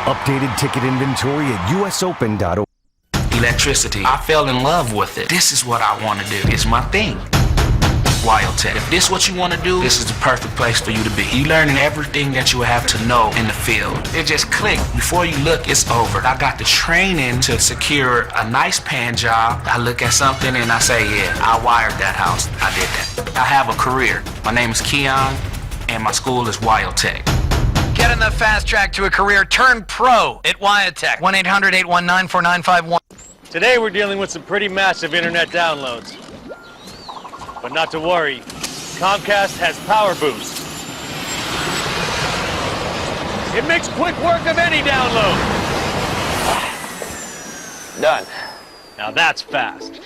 Updated ticket inventory at usopen.org. Electricity. I fell in love with it. This is what I want to do. It's my thing. WildTech. If this is what you want to do, this is the perfect place for you to be. You learning everything that you have to know in the field. It just clicked. Before you look, it's over. I got the training to secure a nice paying job. I look at something and I say, yeah, I wired that house. I did that. I have a career. My name is Keon, and my school is WildTech. Get in the fast track to a career. Turn pro at WildTech. 1-800-819-4951. Today we're dealing with some pretty massive internet downloads. But not to worry, Comcast has Power Boost. It makes quick work of any download. Done. Now that's fast.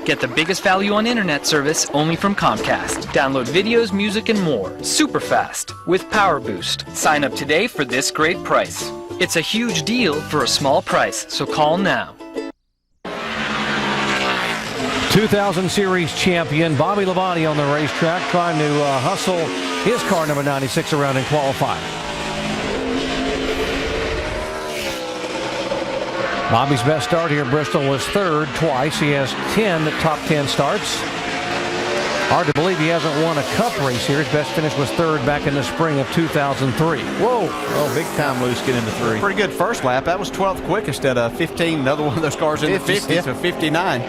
Get the biggest value on internet service only from Comcast. Download videos, music, and more super fast with Power Boost. Sign up today for this great price. It's a huge deal for a small price, so call now. 2000 Series champion Bobby Labonte on the racetrack trying to hustle his car number 96 around in qualifying. Bobby's best start here at Bristol was third twice. He has 10 top 10 starts. Hard to believe he hasn't won a cup race here. His best finish was third back in the spring of 2003. Whoa. Oh, big time loose get into three. Pretty good first lap. That was 12th quickest at 15. Another one of those cars in the 50s, so 59.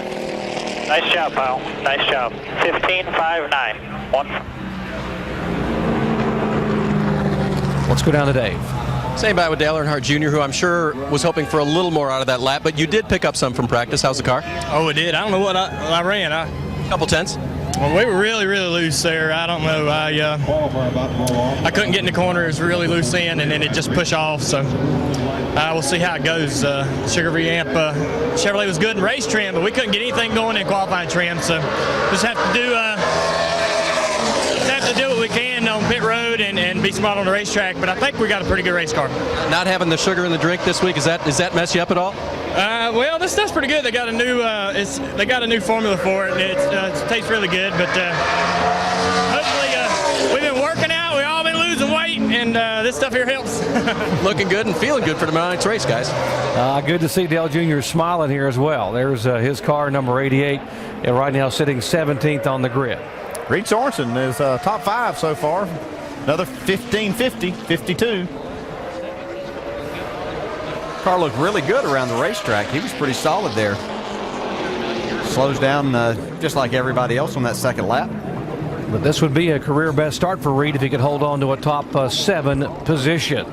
Nice job, pal. Nice job. 15.59. Let's go down to Dave. Same bye with Dale Earnhardt Jr., who I'm sure was hoping for a little more out of that lap, but you did pick up some from practice. How's the car? Oh, it did. I don't know what I ran. Couple tenths. Well, we were really loose there. I don't know. I couldn't get in the corner. It was really loose in, and then it just pushed off. So we'll see how it goes. Sugar Reamp Chevrolet was good in race trim, but we couldn't get anything going in qualifying trim. So just have to do what we can on pit road and be smart on the racetrack. But I think we got a pretty good race car. Not having the sugar in the drink this week, does that mess you up at all? Well, this stuff's pretty good. They got a new new formula for it. It tastes really good, but hopefully we've been working out. We've all been losing weight, and this stuff here helps. Looking good and feeling good for tomorrow's race, guys. Good to see Dale Jr. smiling here as well. There's his car, number 88, and right now sitting 17th on the grid. Reed Sorensen is top 5 so far. Another 15.50, 52. Car looked really good around the racetrack. He was pretty solid there. Slows down just like everybody else on that second lap. But this would be a career best start for Reed if he could hold on to a top 7 position.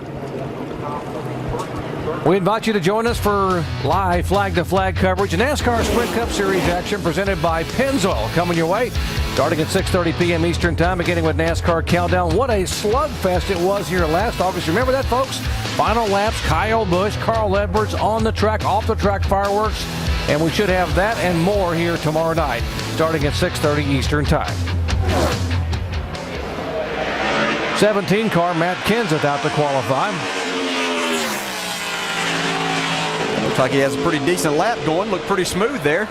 We invite you to join us for live flag-to-flag coverage. NASCAR Sprint Cup Series action presented by Pennzoil coming your way Starting at 6:30 p.m. Eastern Time, beginning with NASCAR Countdown. What a slugfest it was here last August. Remember that, folks? Final laps, Kyle Busch, Carl Edwards on the track, off the track fireworks. And we should have that and more here tomorrow night, starting at 6:30 Eastern Time. 17 car, Matt Kenseth out to qualify. Looks like he has a pretty decent lap going. Looked pretty smooth there.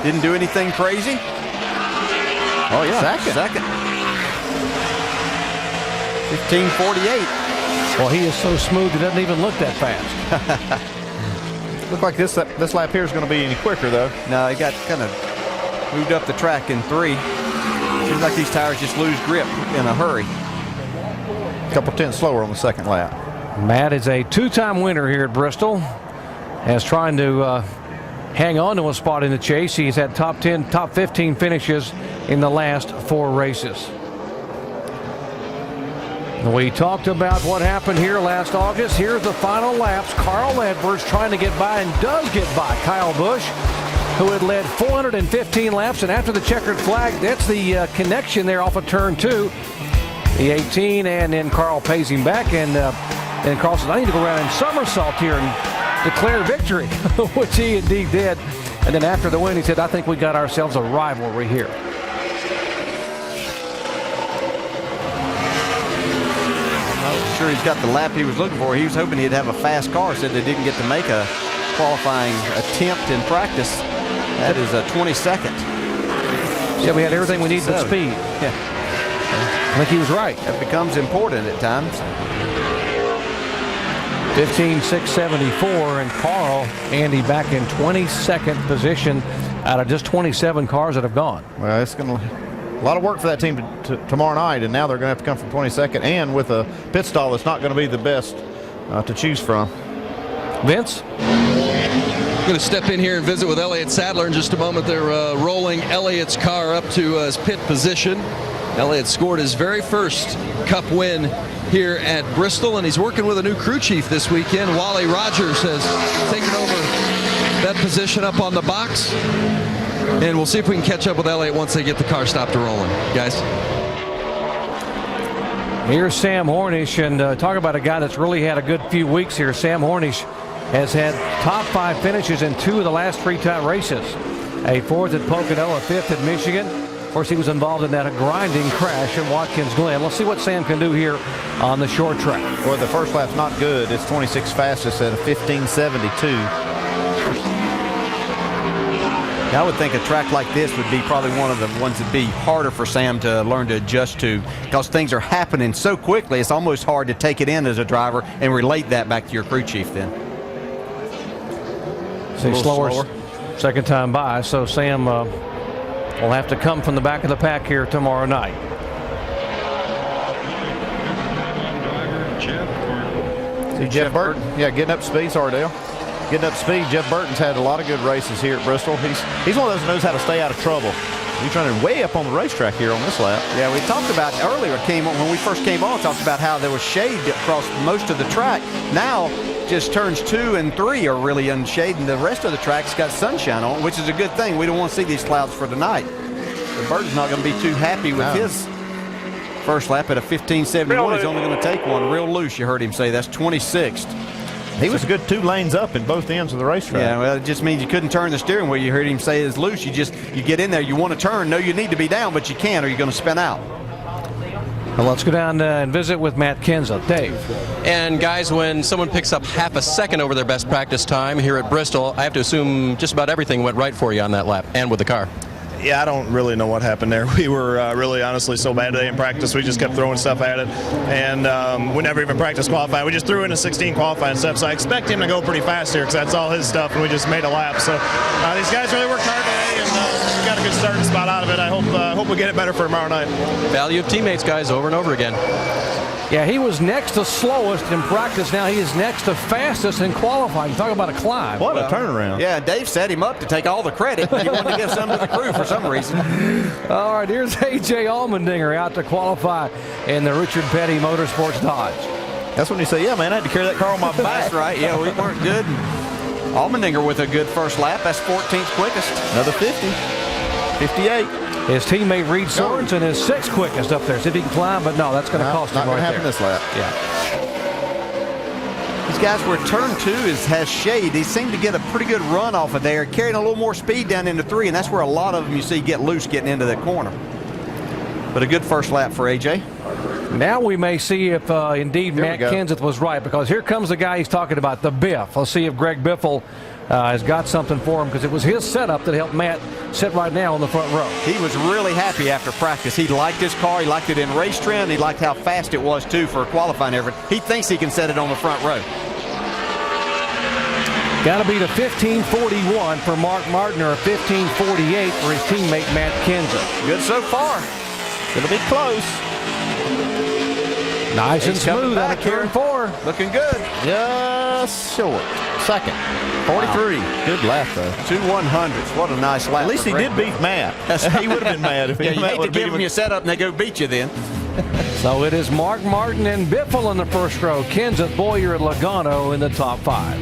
Didn't do anything crazy. Oh, yeah. Second. 15:48. Well, he is so smooth, he doesn't even look that fast. Look like this lap here is going to be any quicker, though. No, he got kind of moved up the track in 3. Seems like these tires just lose grip in a hurry. A couple tenths slower on the second lap. Matt is a 2-time winner here at Bristol. As trying to hang on to a spot in the chase. He's had top 10, top 15 finishes in the last 4 races. We talked about what happened here last August. Here's the final laps. Carl Edwards trying to get by and does get by Kyle Busch, who had led 415 laps. And after the checkered flag, that's the connection there off of turn 2. The 18, and then Carl pays him back, and Carl says, I need to go around and somersault here and declare victory, which he indeed did. And then after the win, he said, I think we got ourselves a rivalry here. I'm sure he's got the lap he was looking for. He was hoping he'd have a fast car. Said they didn't get to make a qualifying attempt in practice. That is a 22nd. Yeah, we had everything we needed at speed. Yeah. I think he was right. That becomes important at times. 15,674, and Carl, Andy, back in 22nd position out of just 27 cars that have gone. Well, it's going to a lot of work for that team tomorrow night, and now they're going to have to come from 22nd, and with a pit stall that's not going to be the best to choose from. Vince? I'm going to step in here and visit with Elliott Sadler in just a moment. They're rolling Elliott's car up to his pit position. Elliott scored his very first Cup win here at Bristol, and he's working with a new crew chief this weekend. Wally Rogers has taken over that position up on the box, and we'll see if we can catch up with Elliott once they get the car stopped rolling. Guys. Here's Sam Hornish, and talk about a guy that's really had a good few weeks here. Sam Hornish has had top 5 finishes in 2 of the last 3-time races. A 4th at Pocono, a 5th at Michigan. Of course, he was involved in that grinding crash at Watkins Glen. Let's see what Sam can do here on the short track. Well, the first lap's not good. It's 26 fastest at a 15:72. I would think a track like this would be probably one of the ones that'd be harder for Sam to learn to adjust to, because things are happening so quickly. It's almost hard to take it in as a driver and relate that back to your crew chief then. See, slower second time by, so Sam will have to come from the back of the pack here tomorrow night. See Jeff Burton, yeah, getting up speed. Sorry, Dale. Getting up speed. Jeff Burton's had a lot of good races here at Bristol. He's one of those who knows how to stay out of trouble. He's running way up on the racetrack here on this lap. Yeah, we talked about earlier, when we first came on, talked about how there was shade across most of the track. Now, just turns 2 and 3 are really unshaded, and the rest of the track's got sunshine on, which is a good thing. We don't want to see these clouds for tonight. The Burton's not going to be too happy with his first lap at a 15:71. He's only going to take one real loose. You heard him say that's 26th. He was a good 2 lanes up in both ends of the racetrack. Yeah, well, it just means you couldn't turn the steering wheel. You heard him say it's loose. You get in there, you want to turn. No, you need to be down, but you can't, or you're going to spin out. Well, let's go down and visit with Matt Kenseth. Dave. And guys, when someone picks up half a second over their best practice time here at Bristol, I have to assume just about everything went right for you on that lap and with the car. Yeah, I don't really know what happened there. We were really, honestly, so bad today in practice. We just kept throwing stuff at it, and we never even practiced qualifying. We just threw in a 16 qualifying stuff, so I expect him to go pretty fast here because that's all his stuff, and we just made a lap. So these guys really worked hard today, and we got a good starting spot out of it. I hope we get it better for tomorrow night. Value of teammates, guys, over and over again. Yeah, he was next to slowest in practice. Now he is next to fastest in qualifying. Talk about a climb. What a turnaround. Yeah, Dave set him up to take all the credit. He wanted to give some to the crew for some reason. All right, here's A.J. Allmendinger out to qualify in the Richard Petty Motorsports Dodge. That's when you say, yeah, man, I had to carry that car on my back. That's right. Yeah, we weren't good. Allmendinger with a good first lap. That's 14th quickest. Another 50. 58. His teammate Reed Sorensen is 6th quickest up there. See if he can climb, but no, that's going to cost him right there. Not going to happen this lap. Yeah. These guys where turn 2 has shade. They seem to get a pretty good run off of there, carrying a little more speed down into 3, and that's where a lot of them you see get loose getting into that corner. But a good first lap for AJ. Now we may see if indeed Matt Kenseth was right, because here comes the guy he's talking about, the Biff. Let's see if Greg Biffle has got something for him, because it was his setup that helped Matt sit right now on the front row. He was really happy after practice. He liked his car. He liked it in race trim. He liked how fast it was, too, for a qualifying effort. He thinks he can set it on the front row. Got to be the 15:41 for Mark Martin, or a 15:48 for his teammate Matt Kenseth. Good so far. It'll be close. Nice and smooth out of turn 4. Looking good. Just short. Second. 43. Wow. Good lap, though. 2 100s. What a nice lap. At least he did beat Matt. He would have been mad if he you hate to give him your setup and they go beat you then. So it is Mark Martin and Biffle in the first row. Kenseth, Boyer, and Logano in the top 5.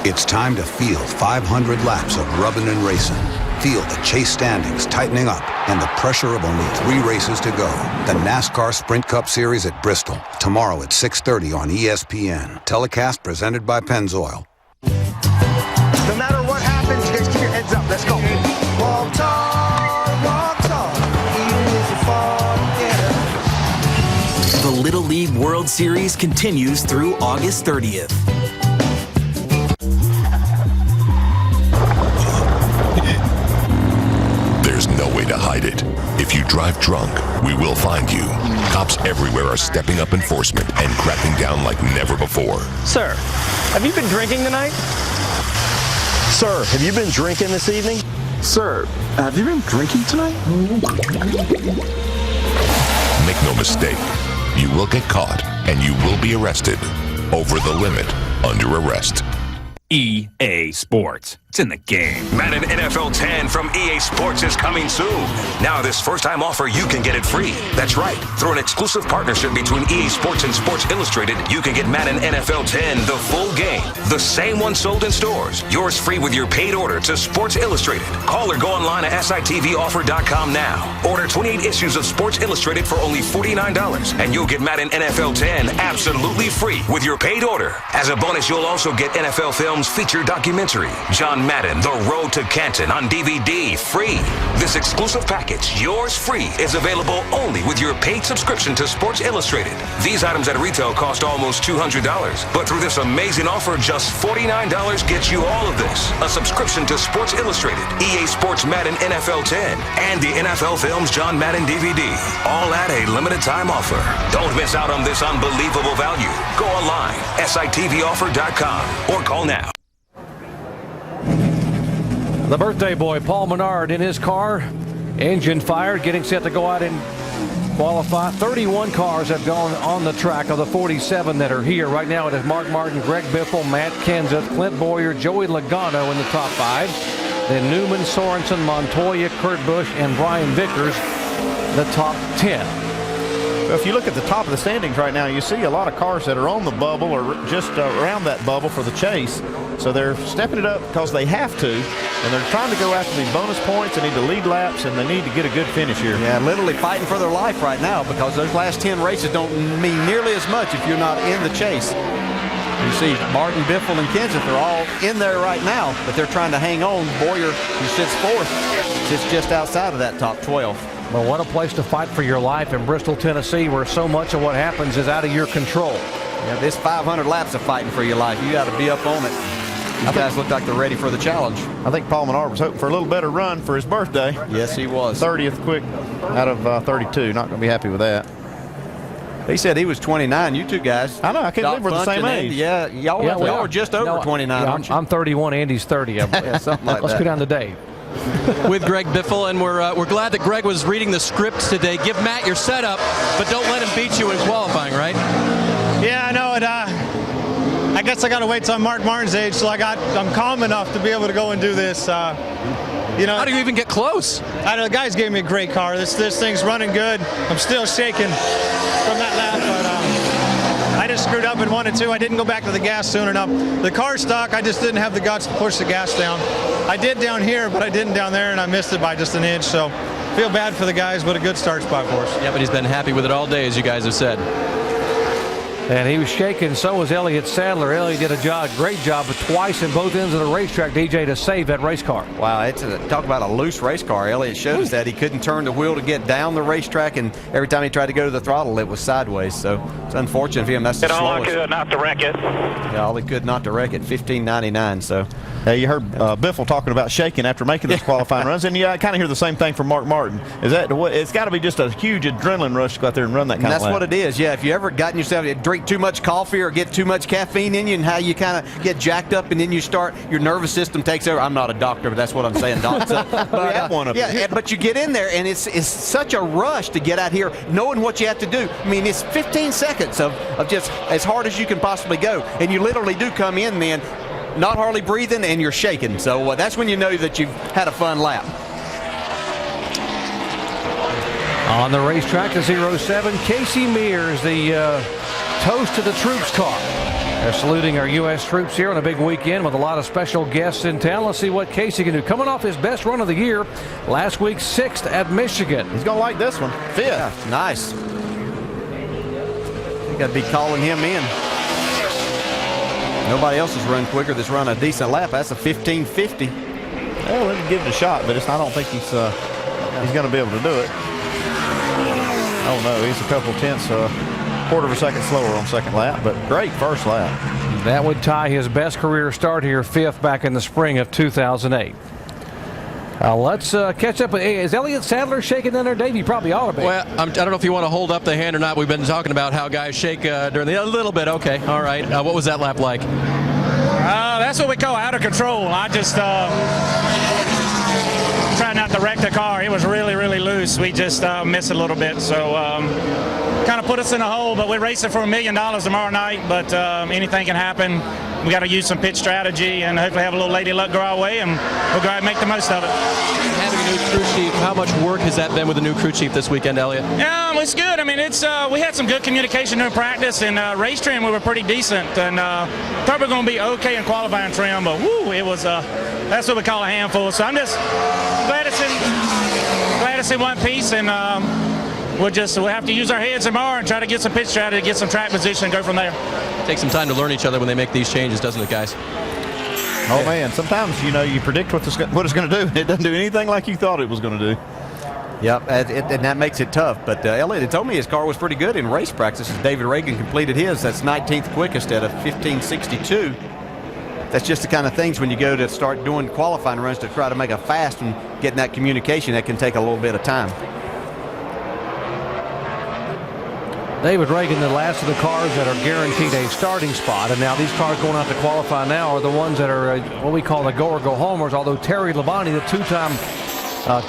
It's time to feel 500 laps of rubbing and racing. Feel the chase standings tightening up and the pressure of only 3 races to go. The NASCAR Sprint Cup Series at Bristol, tomorrow at 6:30 on ESPN. Telecast presented by Pennzoil. No matter what happens, you guys keep your heads up. Let's go. Walk tall, even if you fall, yeah. The Little League World Series continues through August 30th. There's no way to hide it. If you drive drunk, we will find you. Cops everywhere are stepping up enforcement and cracking down like never before. Sir, have you been drinking tonight? Sir, have you been drinking this evening? Sir, have you been drinking tonight? Make no mistake, you will get caught and you will be arrested. Over the limit, under arrest. EA Sports. It's in the game. Madden NFL 10 from EA Sports is coming soon. Now this first-time offer, you can get it free. That's right. Through an exclusive partnership between EA Sports and Sports Illustrated, you can get Madden NFL 10, the full game. The same one sold in stores. Yours free with your paid order to Sports Illustrated. Call or go online at sitvoffer.com now. Order 28 issues of Sports Illustrated for only $49, and you'll get Madden NFL 10 absolutely free with your paid order. As a bonus, you'll also get NFL Films feature documentary, John Madden, The Road to Canton on DVD, free. This exclusive package, yours free, is available only with your paid subscription to Sports Illustrated. These items at retail cost almost $200, but through this amazing offer, just $49 gets you all of this. A subscription to Sports Illustrated, EA Sports Madden NFL 10, and the NFL Films John Madden DVD, all at a limited time offer. Don't miss out on this unbelievable value. Go online, sitvoffer.com, or call now. The birthday boy, Paul Menard, in his car, engine fired, getting set to go out and qualify. 31 cars have gone on the track of the 47 that are here. Right now it is Mark Martin, Greg Biffle, Matt Kenseth, Clint Boyer, Joey Logano in the top 5. Then Newman, Sorensen, Montoya, Kurt Busch, and Brian Vickers, the top 10. Well, if you look at the top of the standings right now, you see a lot of cars that are on the bubble or just around that bubble for the chase. So they're stepping it up because they have to, and they're trying to go after these bonus points. They need to lead laps, and they need to get a good finish here. Yeah, literally fighting for their life right now, because those last 10 races don't mean nearly as much if you're not in the chase. You see Martin, Biffle, and Kenseth are all in there right now, but they're trying to hang on. Boyer, who sits 4th, sits just outside of that top 12. Well, what a place to fight for your life in Bristol, Tennessee, where so much of what happens is out of your control. Yeah, this 500 laps of fighting for your life. You got to be up on it. These guys look like they're ready for the challenge. I think Paul Menard was hoping for a little better run for his birthday. Yes, he was. 30th quick out of 32. Not going to be happy with that. He said he was 29. You two guys. I know. I can't believe we're the same age. Yeah, y'all are just over 29, aren't you? I'm 31. Andy's 30. Yeah, something like Let's that. go down to Dave. With Greg Biffle, and we're glad that Greg was reading the script today. Give Matt your setup, but don't let him beat you in qualifying, right? Yeah, I know it. I guess I got to wait till I'm Mark Martin's age, so I'm calm enough to be able to go and do this. How do you even get close? I know the guys gave me a great car. This thing's running good. I'm still shaking from that lap, but I just screwed up in 1 and 2. I didn't go back to the gas soon enough. The car's stuck. I just didn't have the guts to push the gas down. I did down here, but I didn't down there, and I missed it by just an inch. So feel bad for the guys, but a good start spot for us. Yeah, but he's been happy with it all day, as you guys have said. And he was shaking, so was Elliott Sadler. Elliott did a great job, but twice in both ends of the racetrack, DJ, to save that race car. Wow, talk about a loose race car. Elliott showed us that he couldn't turn the wheel to get down the racetrack, and every time he tried to go to the throttle, it was sideways. So it's unfortunate for him. That's the slowest. Not to wreck it. Yeah, all he could not to wreck it. 15.99. So. Hey, you heard Biffle talking about shaking after making those qualifying runs, and I kind of hear the same thing from Mark Martin. It's got to be just a huge adrenaline rush to go out there and run that kind of lap. That's what it is. Yeah, if you ever gotten yourself to drink too much coffee or get too much caffeine in you, and how you kind of get jacked up, and then your nervous system takes over. I'm not a doctor, but that's what I'm saying, Doc. So, we have one of them. Yeah, but you get in there, and it's such a rush to get out here, knowing what you have to do. I mean, it's 15 seconds of just as hard as you can possibly go, and you literally do come in then not hardly breathing, and you're shaking. So that's when you know that you've had a fun lap. On the racetrack, the 07, Casey Mears, the toast to the troops car. They're saluting our U.S. troops here on a big weekend with a lot of special guests in town. Let's see what Casey can do. Coming off his best run of the year, last week 6th at Michigan. He's going to like this one. 5th. Yeah, nice. You got to be calling him in. Nobody else has run quicker that's run a decent lap. That's a 15:50. Well, let him give it a shot, but I don't think he's going to be able to do it. Oh, no, he's a couple tenths, quarter of a second slower on second lap, but great first lap. That would tie his best career start here, 5th back in the spring of 2008. Let's catch up. Is Elliott Sadler shaking in there, Dave? He probably ought to be. Well, I don't know if you want to hold up the hand or not. We've been talking about how guys shake during a little bit. Okay, all right. What was that lap like? That's what we call out of control. I just tried not to wreck the car. It was really, really loose. We just missed a little bit. So kind of put us in a hole, but we're racing for $1 million tomorrow night, but anything can happen. We got to use some pitch strategy and hopefully have a little lady luck go our way, and we'll go out and make the most of it. Having a new crew chief, how much work has that been with the new crew chief this weekend, Elliott? It's good. I mean, we had some good communication during practice, and race trim we were pretty decent, and thought we were going to be okay in qualifying trim, but it was that's what we call a handful. So I'm just glad it's in one piece, and we'll have to use our heads tomorrow and try to get some pitch strategy, get some track position, and go from there. Takes some time to learn each other when they make these changes, doesn't it, guys? Oh, man, sometimes, you predict what it's going to do, and it doesn't do anything like you thought it was going to do. Yep, and that makes it tough. But Elliott had told me his car was pretty good in race practice. As David Reagan completed his, that's 19th quickest at a 15:62. That's just the kind of things when you go to start doing qualifying runs to try to make a fast and getting that communication, that can take a little bit of time. David Reagan, the last of the cars that are guaranteed a starting spot, and now these cars going out to qualify now are the ones that are what we call the go or go homers, although Terry Labonte, the two-time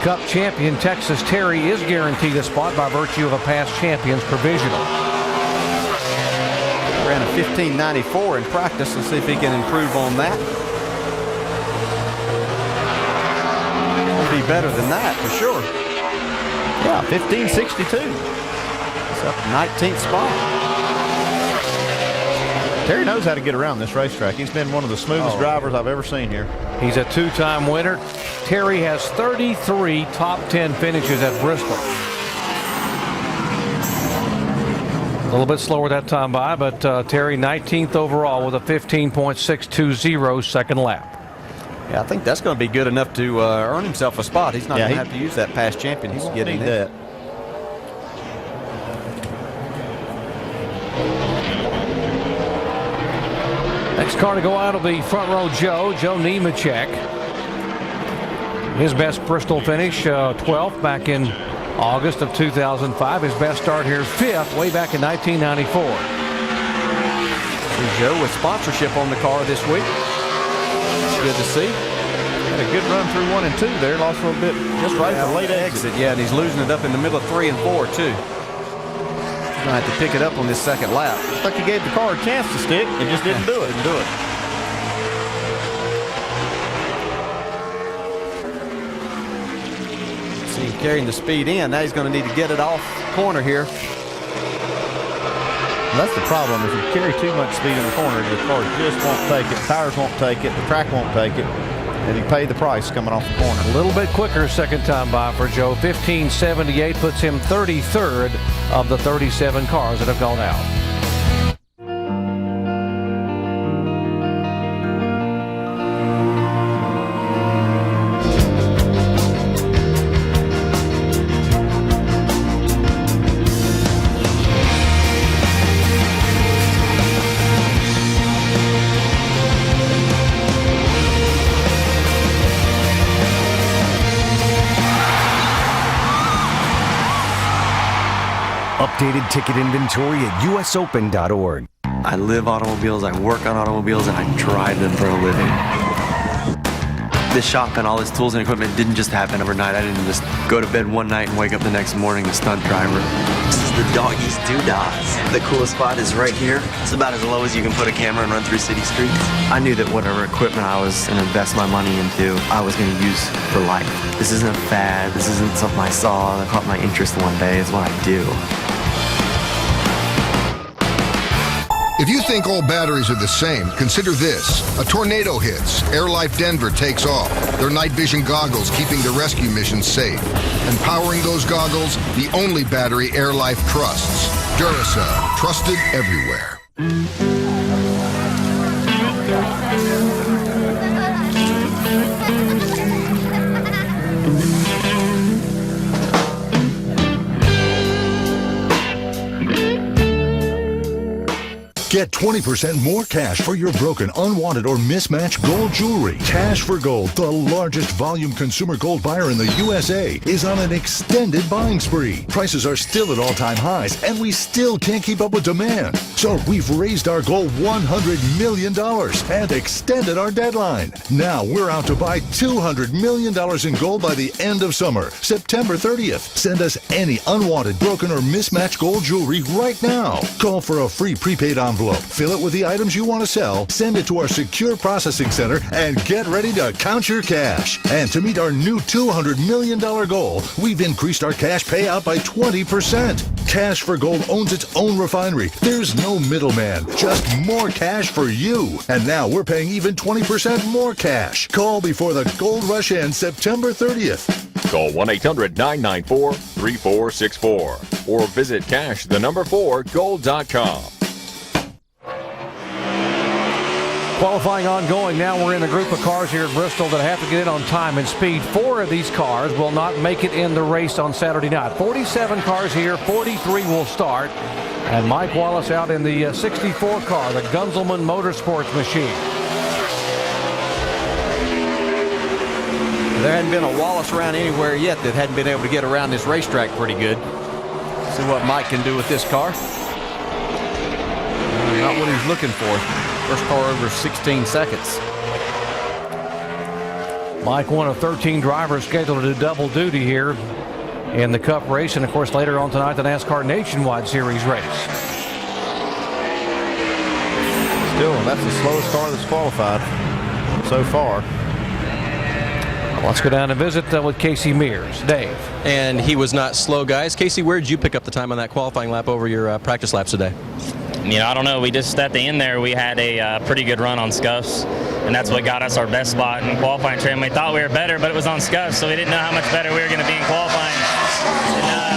Cup champion, Texas Terry, is guaranteed a spot by virtue of a past champion's provisional. Ran a 15:94 in practice. Let's see if he can improve on that. It'll be better than that for sure. Yeah, 15:62. It's up 19th spot. Terry knows how to get around this racetrack. He's been one of the smoothest drivers I've ever seen here. He's a two-time winner. Terry has 33 top 10 finishes at Bristol. A little bit slower that time by, but Terry 19th overall with a 15.620 second lap. Yeah, I think that's going to be good enough to earn himself a spot. He's not going to have to use that past champion. He's getting that. Next car to go out will be front row Joe Nemechek. His best Bristol finish, 12th back in August of 2005. His best start here is 5th way back in 1994. See Joe with sponsorship on the car this week. It's good to see. Had a good run through 1 and 2 there. Lost a little bit just right at the late exit. Yeah, and he's losing it up in the middle of 3 and 4 too. He's going to have to pick it up on this second lap. Looks like he gave the car a chance to stick. It just didn't do it. See, carrying the speed in. Now he's going to need to get it off corner here. And that's the problem. If you carry too much speed in the corner, the car just won't take it. The tires won't take it. The track won't take it. and he paid the price coming off the corner. A little bit quicker second time by for Joe. 15:78 puts him 33rd of the 37 cars that have gone out. Updated ticket inventory at usopen.org. I live automobiles, I work on automobiles, and I drive them for a living. This shop and all this tools and equipment didn't just happen overnight. I didn't just go to bed one night and wake up the next morning a stunt driver. This is the Doggies Doodads. The coolest spot is right here. It's about as low as you can put a camera and run through city streets. I knew that whatever equipment I was going to invest my money into, I was going to use for life. This isn't a fad. This isn't something I saw that caught my interest one day. It's what I do. If you think all batteries are the same, consider this. A tornado hits. Air Life Denver takes off. Their night vision goggles keeping the rescue mission safe. And powering those goggles, the only battery Air Life trusts. Duracell, trusted everywhere. Get 20% more cash for your broken, unwanted, or mismatched gold jewelry. Cash for Gold, the largest volume consumer gold buyer in the USA, is on an extended buying spree. Prices are still at all-time highs, and we still can't keep up with demand. So we've raised our goal $100 million and extended our deadline. Now we're out to buy $200 million in gold by the end of summer, September 30th. Send us any unwanted, broken, or mismatched gold jewelry right now. Call for a free prepaid envelope. Fill it with the items you want to sell, send it to our secure processing center, and get ready to count your cash. And to meet our new $200 million goal, we've increased our cash payout by 20%. Cash for Gold owns its own refinery. There's no middleman, just more cash for you. And now we're paying even 20% more cash. Call before the gold rush ends September 30th. Call 1-800-994-3464 or visit cash4gold.com. Qualifying ongoing. Now we're in a group of cars here at Bristol that have to get in on time and speed. 4 of these cars will not make it in the race on Saturday night. 47 cars here, 43 will start. And Mike Wallace out in the 64 car, the Gunzelman Motorsports machine. There hadn't been a Wallace around anywhere yet that hadn't been able to get around this racetrack pretty good. See what Mike can do with this car. Not what he's looking for. First car over 16 seconds. Mike, one of 13 drivers scheduled to do double duty here in the Cup race, and of course later on tonight the NASCAR Nationwide Series race. Still, that's the slowest car that's qualified so far. Let's go down and visit with Casey Mears. Dave. And he was not slow, guys. Casey, where did you pick up the time on that qualifying lap over your practice laps today? You know, I don't know. We just at the end there, we had a pretty good run on scuffs, and that's what got us our best spot in qualifying trim. We thought we were better, but it was on scuffs, so we didn't know how much better we were going to be in qualifying.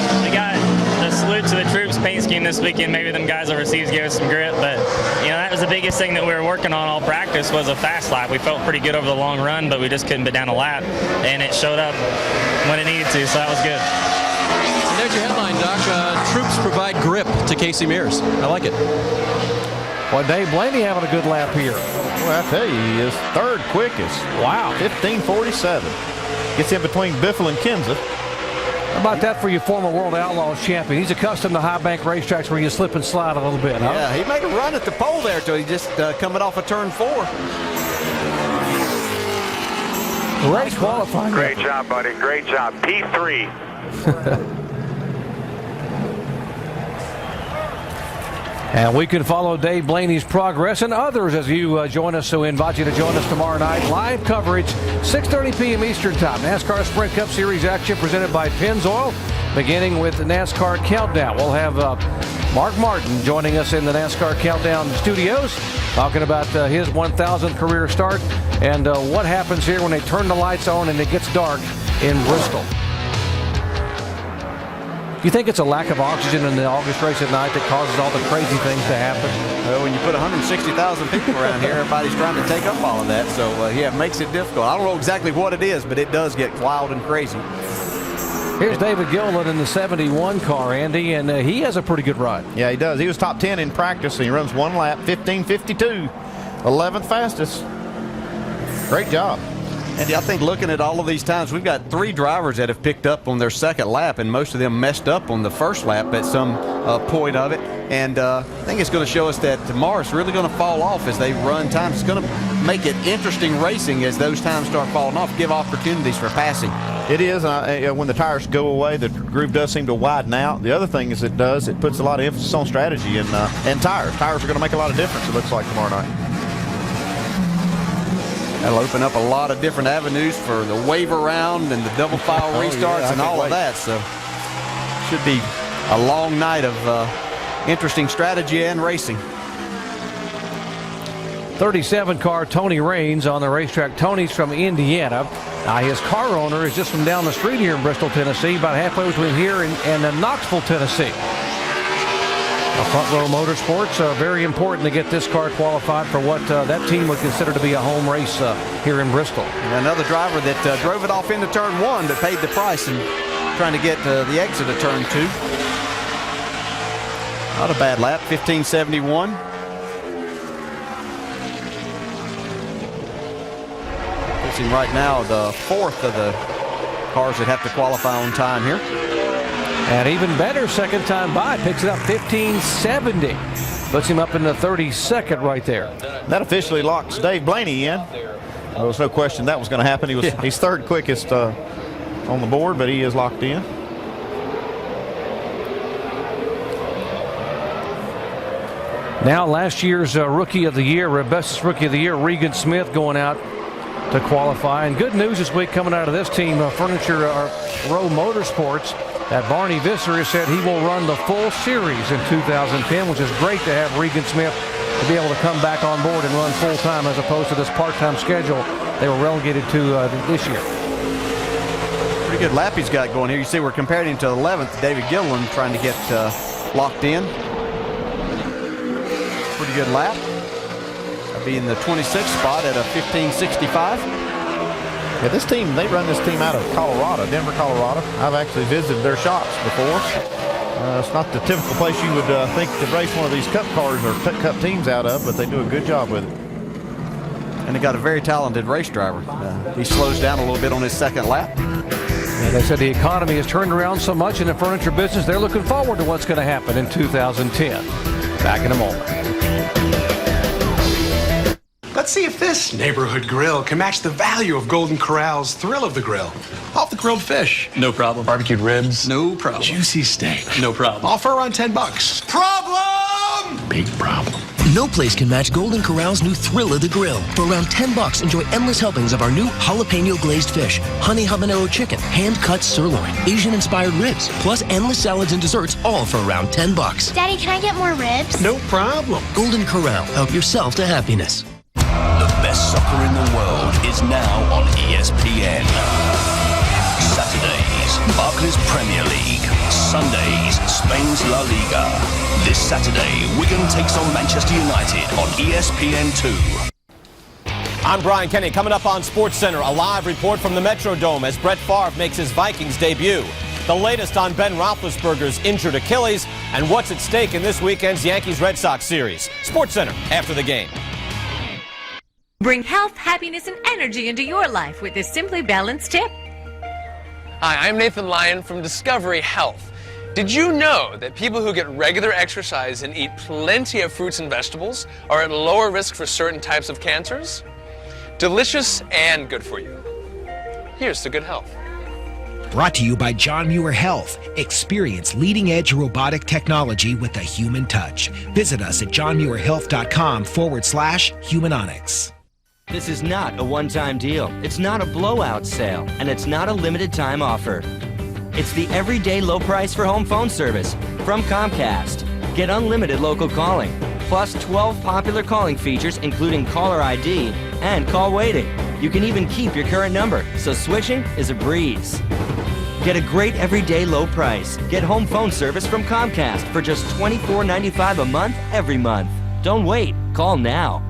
And we got the salute to the troops paint scheme this weekend. Maybe them guys overseas gave us some grip, but you know that was the biggest thing that we were working on all practice was a fast lap. We felt pretty good over the long run, but we just couldn't put down a lap, and it showed up when it needed to, so that was good. And there's your headline, Doc. Troops provide grip to Casey Mears. I like it. Well, Dave Blaney having a good lap here. Well, I tell you, he is third quickest. Wow. 15:47. Gets in between Biffle and Kinza. How about that for your former World Outlaws champion? He's accustomed to high bank racetracks where you slip and slide a little bit, huh? Yeah, he made a run at the pole there till he just coming off of turn 4. Race qualifying. Great job, buddy. Great job. P3. And we can follow Dave Blaney's progress and others as you join us. So we invite you to join us tomorrow night. Live coverage, 6:30 p.m. Eastern Time. NASCAR Sprint Cup Series action presented by Pennzoil, beginning with the NASCAR Countdown. We'll have Mark Martin joining us in the NASCAR Countdown studios. talking about his 1,000th career start and what happens here when they turn the lights on and it gets dark in Bristol. Do you think it's a lack of oxygen in the August race at night that causes all the crazy things to happen? Well, when you put 160,000 people around here, everybody's trying to take up all of that. So, yeah, it makes it difficult. I don't know exactly what it is, but it does get wild and crazy. Here's David Gilliland in the 71 car, Andy, and he has a pretty good run. Yeah, he does. He was top 10 in practice, and he runs one lap, 15:52, 11th fastest. Great job. Andy, I think looking at all of these times, we've got 3 drivers that have picked up on their second lap, and most of them messed up on the first lap at some point of it. And I think it's going to show us that tomorrow's really going to fall off as they run times. It's going to make it interesting racing as those times start falling off, give opportunities for passing. It is. When the tires go away, the groove does seem to widen out. The other thing is it puts a lot of emphasis on strategy and tires. Tires are going to make a lot of difference, it looks like, tomorrow night. That'll open up a lot of different avenues for the wave around and the double file restarts and all of that. So should be a long night of interesting strategy and racing. 37 car Tony Raines on the racetrack. Tony's from Indiana. His car owner is just from down the street here in Bristol, Tennessee, about halfway between here and Knoxville, Tennessee. Front Row Motorsports, very important to get this car qualified for what that team would consider to be a home race here in Bristol. And another driver that drove it off into turn 1 but paid the price and trying to get the exit of turn 2. Not a bad lap, 15:71. Puts him right now the 4th of the cars that have to qualify on time here. And even better, second time by, picks it up 15:70. Puts him up in the 32nd right there. That officially locks Dave Blaney in. There was no question that was going to happen. He's third quickest on the board, but he is locked in. Now last year's Rookie of the Year, bestest Rookie of the Year, Regan Smith going out to qualify. And good news this week coming out of this team, Furniture Row Motorsports, that Barney Visser has said he will run the full series in 2010, which is great to have Regan Smith to be able to come back on board and run full-time as opposed to this part-time schedule they were relegated to this year. Pretty good lap he's got going here. You see we're comparing him to 11th, David Gilliland, trying to get locked in. Pretty good lap. I'll be in the 26th spot at a 15:65. Yeah, this team, they run this team out of Colorado, Denver, Colorado. I've actually visited their shops before. It's not the typical place you would think to race one of these cup cars or cup teams out of, but they do a good job with it. And they got a very talented race driver. He slows down a little bit on his second lap. And they said the economy has turned around so much in the furniture business, they're looking forward to what's going to happen in 2010. Back in a moment. Let's see if this neighborhood grill can match the value of Golden Corral's Thrill of the Grill. Off the grilled fish. No problem. Barbecued ribs. No problem. Juicy steak. No problem. All for around $10. Problem! Big problem. No place can match Golden Corral's new Thrill of the Grill. For around $10, enjoy endless helpings of our new jalapeno glazed fish, honey habanero chicken, hand-cut sirloin, Asian-inspired ribs, plus endless salads and desserts, all for around $10. Daddy, can I get more ribs? No problem. Golden Corral. Help yourself to happiness. The best soccer in the world is now on ESPN. Saturdays, Barclays Premier League. Sundays, Spain's La Liga. This Saturday, Wigan takes on Manchester United on ESPN2. I'm Brian Kenny. Coming up on SportsCenter, a live report from the Metrodome as Brett Favre makes his Vikings debut. The latest on Ben Roethlisberger's injured Achilles and what's at stake in this weekend's Yankees-Red Sox series. SportsCenter after the game. Bring health, happiness, and energy into your life with this Simply Balanced tip. Hi, I'm Nathan Lyon from Discovery Health. Did you know that people who get regular exercise and eat plenty of fruits and vegetables are at lower risk for certain types of cancers? Delicious and good for you. Here's to good health. Brought to you by John Muir Health. Experience leading-edge robotic technology with a human touch. Visit us at johnmuirhealth.com/humanonics. This is not a one-time deal. It's not a blowout sale, and it's not a limited-time offer. It's the everyday low price for home phone service from Comcast. Get unlimited local calling, plus 12 popular calling features, including caller ID and call waiting. You can even keep your current number, so switching is a breeze. Get a great everyday low price. Get home phone service from Comcast for just $24.95 a month every month. Don't wait. Call now.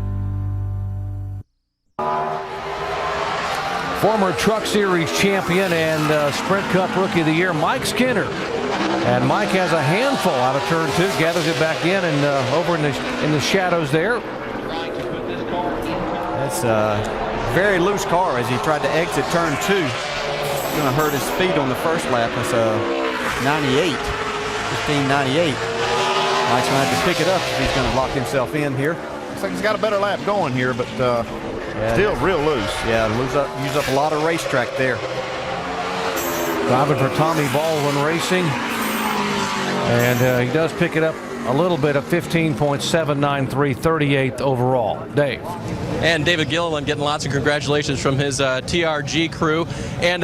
Former Truck Series champion and Sprint Cup Rookie of the Year, Mike Skinner. And Mike has a handful out of turn 2, gathers it back in and over in the shadows there. That's a very loose car as he tried to exit turn 2. Going to hurt his speed on the first lap. That's a 98, 1598. Mike's going to have to pick it up if he's going to lock himself in here. Looks like he's got a better lap going here, but still real loose. Yeah, use up a lot of racetrack there. Driving for Tommy Baldwin Racing. And he does pick it up a little bit of 15.793, 38th overall. Dave. And David Gilliland getting lots of congratulations from his TRG crew. And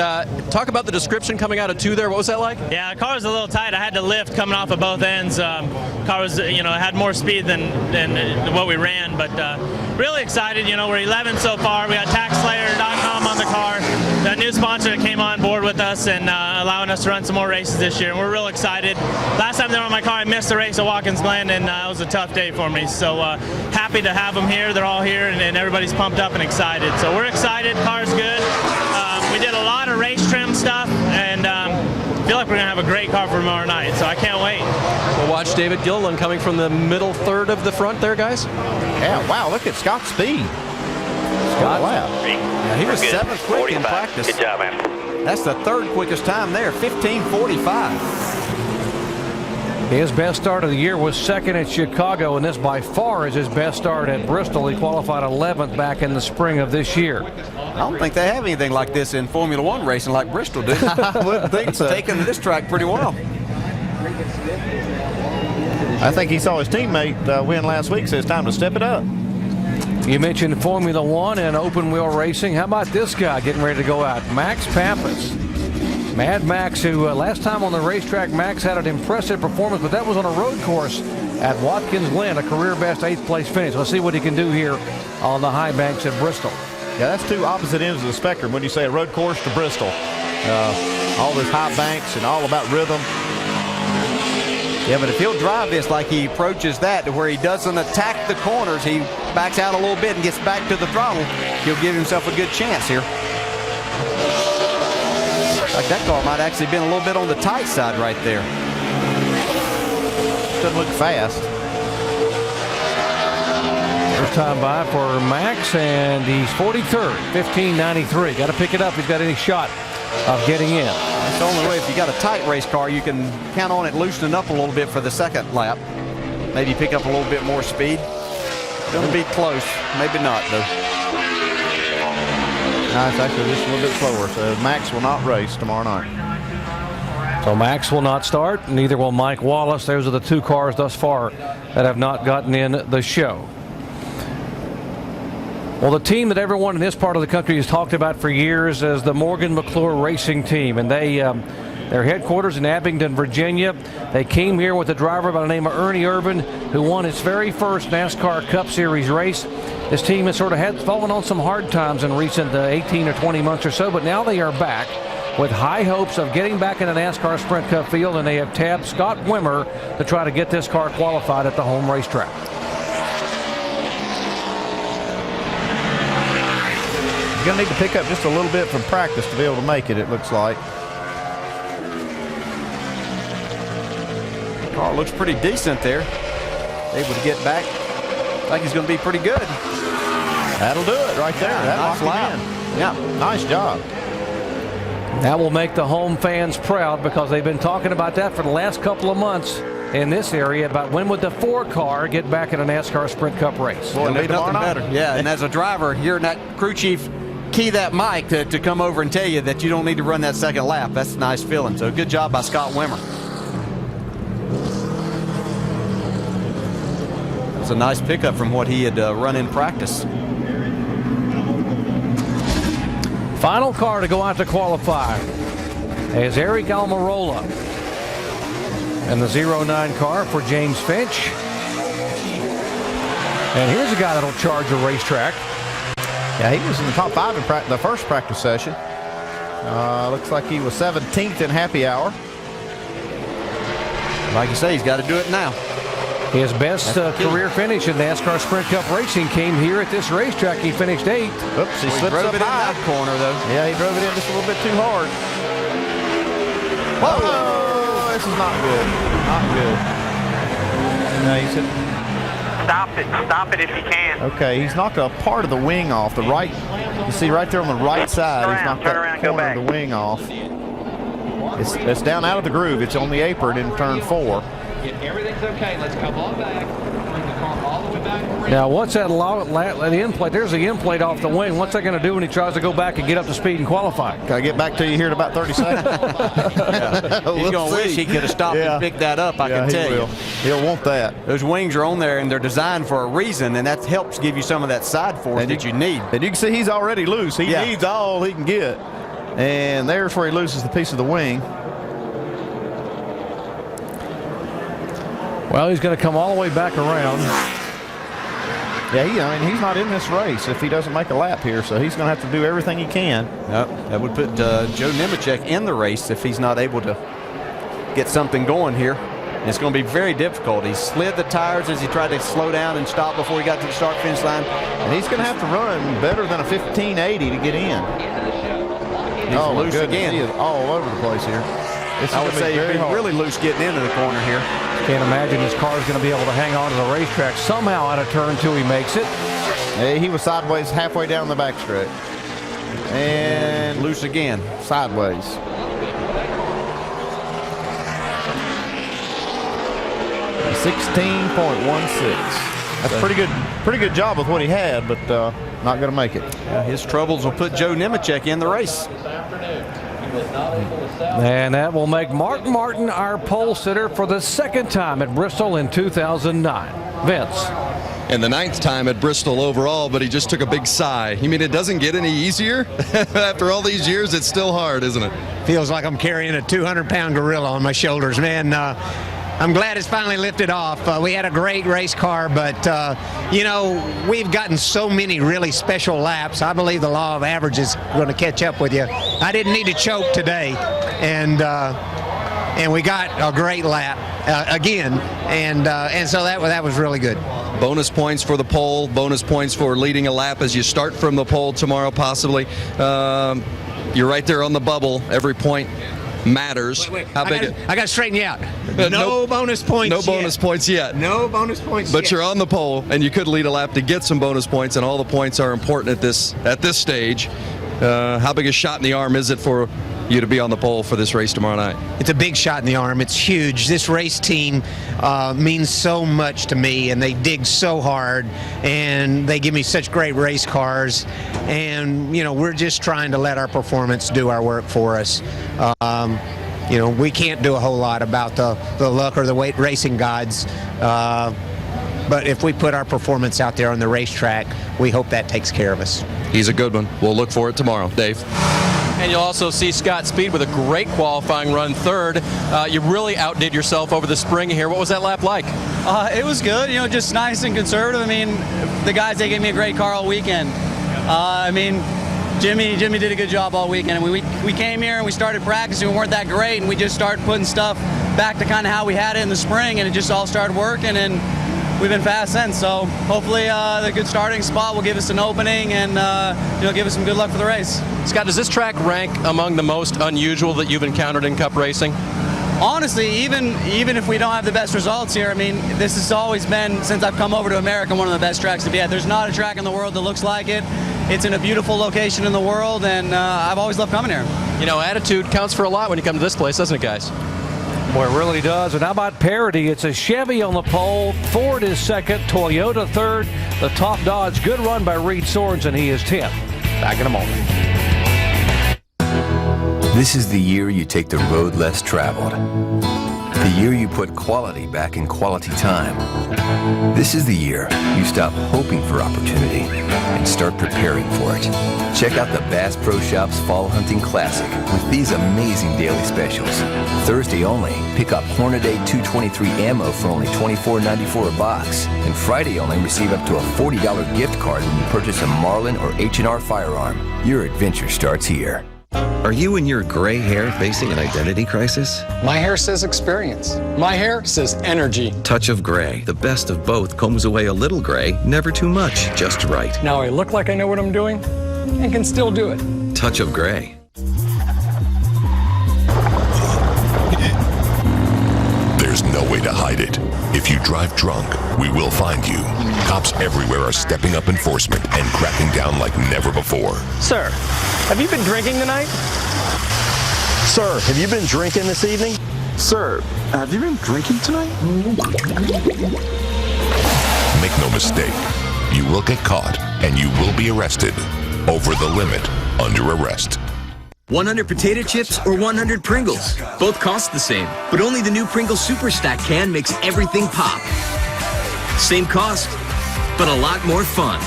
talk about the description coming out of 2 there. What was that like? Yeah, the car was a little tight. I had to lift coming off of both ends. Car was, had more speed than what we ran, but really excited. We're 11 so far. We got TaxSlayer.com on the car. That new sponsor that came on board with us and allowing us to run some more races this year. And we're real excited. Last time they were on my car, I missed the race at Watkins Glen, and it was a tough day for me. So happy to have them here. They're all here, and everybody's pumped up and excited. So we're excited. Car's good. We did a lot of race trim stuff, and feel like we're going to have a great car for tomorrow night. So I can't wait. We'll watch David Gilliland coming from the middle third of the front there, guys. Yeah, wow, look at Scott's speed. Scott, yeah, he was 7th quick in practice. Good job, man. That's the 3rd quickest time there, 15:45. His best start of the year was 2nd at Chicago, and this by far is his best start at Bristol. He qualified 11th back in the spring of this year. I don't think they have anything like this in Formula One racing like Bristol do. I wouldn't think so. Taking this track pretty well. I think he saw his teammate win last week, so it's time to step it up. You mentioned Formula One and open wheel racing. How about this guy getting ready to go out? Max Pappas. Mad Max, who last time on the racetrack, Max had an impressive performance, but that was on a road course at Watkins Glen, a career best 8th place finish. Let's see what he can do here on the high banks at Bristol. Yeah, that's 2 opposite ends of the spectrum when you say a road course to Bristol. All those high banks and all about rhythm. Yeah, but if he'll drive this like he approaches that to where he doesn't attack the corners, he backs out a little bit and gets back to the throttle, he'll give himself a good chance here. Like that car might actually been a little bit on the tight side right there. Doesn't look fast. First time by for Max, and he's 43rd, 1593. Got to pick it up. He's got any shot of getting in. That's the only way. If you got a tight race car, you can count on it loosening up a little bit for the 2nd lap. Maybe pick up a little bit more speed. Going to be close. Maybe not, though. No, it's actually just a little bit slower, so Max will not race tomorrow night. So Max will not start, neither will Mike Wallace. Those are the 2 cars thus far that have not gotten in the show. Well, the team that everyone in this part of the country has talked about for years is the Morgan McClure Racing Team, and their headquarters in Abingdon, Virginia. They came here with a driver by the name of Ernie Irvin, who won his very first NASCAR Cup Series race. This team has sort of fallen on some hard times in recent 18 or 20 months or so, but now they are back with high hopes of getting back in the NASCAR Sprint Cup field, and they have tabbed Scott Wimmer to try to get this car qualified at the home racetrack. He's going to need to pick up just a little bit from practice to be able to make it, it looks like. The car looks pretty decent there. Able to get back. Like he's going to be pretty good. That'll do it right there. That nice locked him in. Yeah, nice job. That will make the home fans proud, because they've been talking about that for the last couple of months in this area, about when would the 4 car get back in a NASCAR Sprint Cup race. Boy, there's nothing better. Yeah, and as a driver, hearing that crew chief key that mic to come over and tell you that you don't need to run that 2nd lap, that's a nice feeling. So good job by Scott Wimmer. A nice pickup from what he had run in practice. Final car to go out to qualify is Eric Almirola and the 09 car for James Finch. And here's a guy that'll charge a racetrack. Yeah, he was in the top 5 in the first practice session. Looks like he was 17th in happy hour. Like you say, he's got to do it now. His best career finish in NASCAR Sprint Cup racing came here at this racetrack. He finished 8th. Oops, he slips drove up it in high. that corner, though. Yeah, he drove it in just a little bit too hard. Whoa! This is not good. Not good. No, he said, Stop it if you can. okay, he's knocked a part of the wing off. The right, you see right there on the right side, he's knocked that corner of the wing off. It's down out of the groove. It's on the apron in turn 4. Everything's okay. Let's come on back. Bring the car all the way back. Now, what's that the end plate? There's the end plate off the wing. What's that going to do when he tries to go back and get up to speed and qualify? Can I get back to you here in about 30 seconds? He's going to wish he could have stopped and picked that up, I can tell you. He'll want that. Those wings are on there, and they're designed for a reason, and that helps give you some of that side force that you need. And you can see he's already loose. He needs all he can get. And there's where he loses the piece of the wing. Well, he's going to come all the way back around. Yeah, he's not in this race if he doesn't make a lap here, so he's going to have to do everything he can. Yep, that would put Joe Nemechek in the race if he's not able to get something going here. And it's going to be very difficult. He slid the tires as he tried to slow down and stop before he got to the start-finish line. And he's going to have to run better than a 1580 to get in. He's loose again. He is all over the place here. I would say he's really loose getting into the corner here. Can't imagine his car is going to be able to hang on to the racetrack somehow out of turn 2. He makes it. He was sideways halfway down the backstretch. And loose again. Sideways. .16.16. That's pretty good job with what he had, but not going to make it. Yeah, his troubles will put Joe Nemechek in the race. And that will make Mark Martin our pole sitter for the second time at Bristol in 2009. Vince. And the 9th time at Bristol overall, but he just took a big sigh. You mean it doesn't get any easier? After all these years, it's still hard, isn't it? Feels like I'm carrying a 200-pound gorilla on my shoulders, man. I'm glad it's finally lifted off. We had a great race car, but, we've gotten so many really special laps. I believe the law of average is going to catch up with you. I didn't need to choke today, and we got a great lap again, and so that was really good. Bonus points for the pole, bonus points for leading a lap as you start from the pole tomorrow, possibly. You're right there on the bubble. Every point matters. How big? I got to straighten you out. No bonus points. No bonus points yet. No bonus points. But you're on the pole, and you could lead a lap to get some bonus points, and all the points are important at this stage. How big a shot in the arm is it for you to be on the pole for this race tomorrow night? It's a big shot in the arm. It's huge. This race team means so much to me, and they dig so hard, and they give me such great race cars, and we're just trying to let our performance do our work for us. We can't do a whole lot about the luck or the racing gods, but if we put our performance out there on the racetrack, we hope that takes care of us. He's a good one. We'll look for it tomorrow. Dave. And you'll also see Scott Speed with a great qualifying run, 3rd. You really outdid yourself over the spring here. What was that lap like? It was good, just nice and conservative. The guys, they gave me a great car all weekend. Jimmy did a good job all weekend. And we came here and we started practicing. We weren't that great, and we just started putting stuff back to kind of how we had it in the spring, and it just all started working, and we've been fast since. So hopefully the good starting spot will give us an opening and give us some good luck for the race. Scott, does this track rank among the most unusual that you've encountered in Cup racing? Honestly, even if we don't have the best results here, this has always been, since I've come over to America, one of the best tracks to be at. There's not a track in the world that looks like it. It's in a beautiful location in the world, and I've always loved coming here. Attitude counts for a lot when you come to this place, doesn't it, guys? Boy, it really does. And how about parity? It's a Chevy on the pole. Ford is 2nd. Toyota 3rd. The top Dodge. Good run by Reed Sorensen. He is 10th. Back in a moment. This is the year you take the road less traveled. The year you put quality back in quality time. This is the year you stop hoping for opportunity and start preparing for it. Check out the Bass Pro Shops Fall Hunting Classic with these amazing daily specials. Thursday only, pick up Hornady 223 ammo for only $24.94 a box. And Friday only, receive up to a $40 gift card when you purchase a Marlin or H&R firearm. Your adventure starts here. Are you and your gray hair facing an identity crisis? My hair says experience. My hair says energy. Touch of Gray. The best of both combs away a little gray, never too much, just right. Now I look like I know what I'm doing and can still do it. Touch of Gray. There's no way to hide it. If you drive drunk, we will find you. Cops everywhere are stepping up enforcement and cracking down like never before. Sir, have you been drinking tonight? Sir, have you been drinking this evening? Sir, have you been drinking tonight? Make no mistake, you will get caught and you will be arrested. Over the limit, under arrest. 100 potato chips or 100 Pringles? Both cost the same, but only the new Pringles Super Stack can makes everything pop. Same cost, but a lot more fun.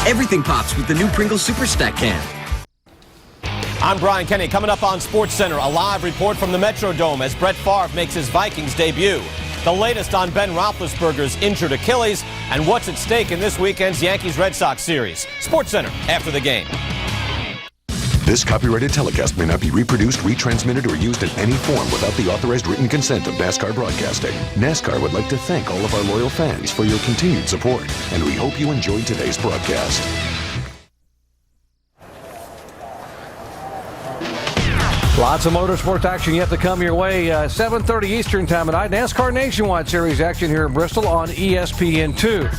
Everything pops with the new Pringles Super Stack can. I'm Brian Kenny. Coming up on SportsCenter, a live report from the Metrodome as Brett Favre makes his Vikings debut. The latest on Ben Roethlisberger's injured Achilles and what's at stake in this weekend's Yankees-Red Sox series. SportsCenter after the game. This copyrighted telecast may not be reproduced, retransmitted, or used in any form without the authorized written consent of NASCAR Broadcasting. NASCAR would like to thank all of our loyal fans for your continued support, and we hope you enjoyed today's broadcast. Lots of motorsports action yet to come your way. 7:30 Eastern time tonight. NASCAR Nationwide Series action here in Bristol on ESPN2.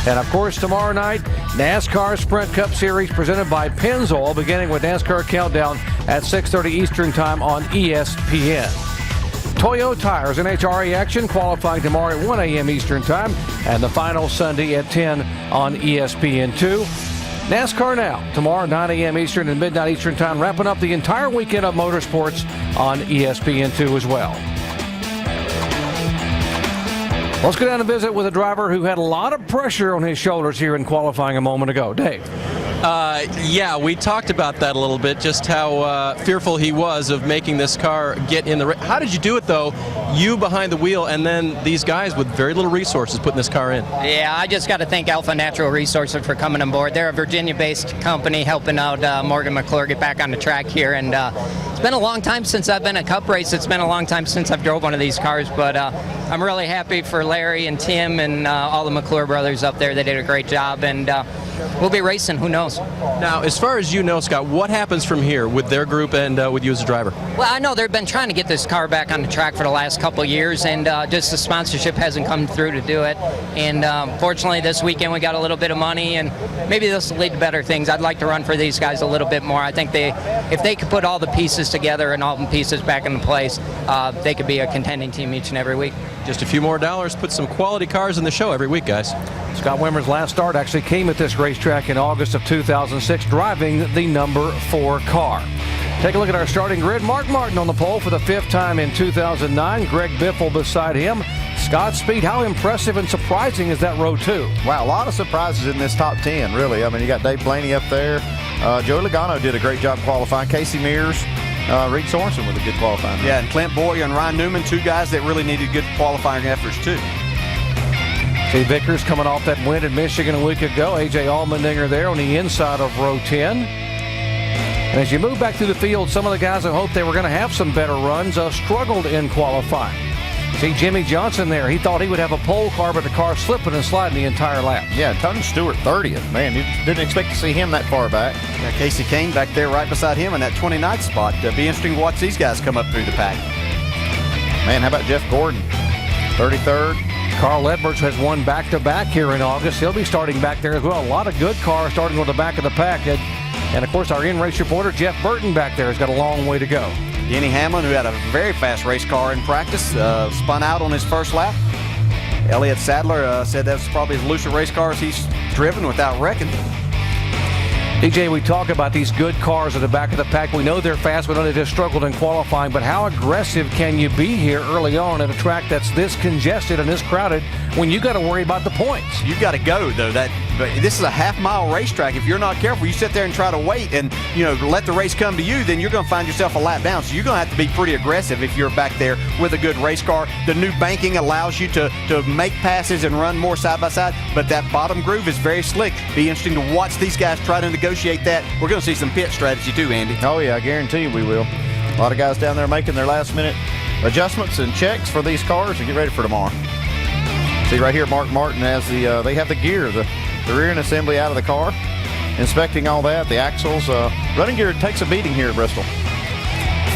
And, of course, tomorrow night, NASCAR Sprint Cup Series presented by Pennzoil, beginning with NASCAR Countdown at 6:30 Eastern time on ESPN. Toyo Tires NHRA action qualifying tomorrow at 1 a.m. Eastern time, and the final Sunday at 10 on ESPN2. NASCAR Now, tomorrow 9 a.m. Eastern and midnight Eastern time, wrapping up the entire weekend of motorsports on ESPN2 as well. Let's go down and visit with a driver who had a lot of pressure on his shoulders here in qualifying a moment ago. Dave. Yeah, we talked about that a little bit, just how fearful he was of making this car get in the race. How did you do it, though? You behind the wheel, and then these guys with very little resources putting this car in. Yeah, I just got to thank Alpha Natural Resources for coming on board. They're a Virginia-based company helping out Morgan McClure get back on the track here. And it's been a long time since I've been at a Cup race. It's been a long time since I've drove one of these cars, but I'm really happy for Larry and Tim and all the McClure brothers up there. They did a great job, and we'll be racing. Who knows? Now, as far as you know, Scott, what happens from here with their group and with you as a driver? Well, I know they've been trying to get this car back on the track for the last couple of years, and just the sponsorship hasn't come through to do it. And fortunately, this weekend we got a little bit of money, and maybe this will lead to better things. I'd like to run for these guys a little bit more. I think if they could put all the pieces together and all the pieces back into place, they could be a contending team each and every week. Just a few more dollars, put some quality cars in the show every week, guys. Scott Wimmer's last start actually came at this racetrack in August of 2006, driving the number 4 car. Take a look at our starting grid. Mark Martin on the pole for the 5th time in 2009. Greg Biffle beside him. Scott Speed, how impressive and surprising is that row 2? Wow, a lot of surprises in this top 10, really. I mean, you got Dave Blaney up there. Joey Logano did a great job qualifying. Casey Mears. Reed Sorensen with a good qualifying. Yeah, and Clint Boyer and Ryan Newman, 2 guys that really needed good qualifying efforts, too. Steve Vickers coming off that win in Michigan a week ago. A.J. Allmendinger there on the inside of row 10. And as you move back through the field, some of the guys that hoped they were going to have some better runs struggled in qualifying. See Jimmy Johnson there. He thought he would have a pole car, but the car slipping and sliding the entire lap. Yeah, Tony Stewart 30th. Man, you didn't expect to see him that far back. Yeah, Casey Kane back there right beside him in that 29th spot. Be interesting to watch these guys come up through the pack. Man, how about Jeff Gordon? 33rd. Carl Edwards has won back-to-back here in August. He'll be starting back there as well. A lot of good cars starting on the back of the pack. And, of course, our in-race reporter, Jeff Burton, back there has got a long way to go. Denny Hamlin, who had a very fast race car in practice, spun out on his first lap. Elliott Sadler said that's probably as loose a race car as he's driven without wrecking. DJ, we talk about these good cars at the back of the pack. We know they're fast. We know they just struggled in qualifying. But how aggressive can you be here early on at a track that's this congested and this crowded when you got to worry about the points? You've got to go, though. This is a half-mile racetrack. If you're not careful, you sit there and try to wait and let the race come to you, then you're going to find yourself a lap down. So you're going to have to be pretty aggressive if you're back there with a good race car. The new banking allows you to make passes and run more side by side, but that bottom groove is very slick. Be interesting to watch these guys try to negotiate that. We're going to see some pit strategy too, Andy. Oh, yeah, I guarantee you we will. A lot of guys down there making their last-minute adjustments and checks for these cars to get ready for tomorrow. See right here, Mark Martin has they have the gear, the rear end assembly out of the car, inspecting all that, the axles. Running gear takes a beating here at Bristol.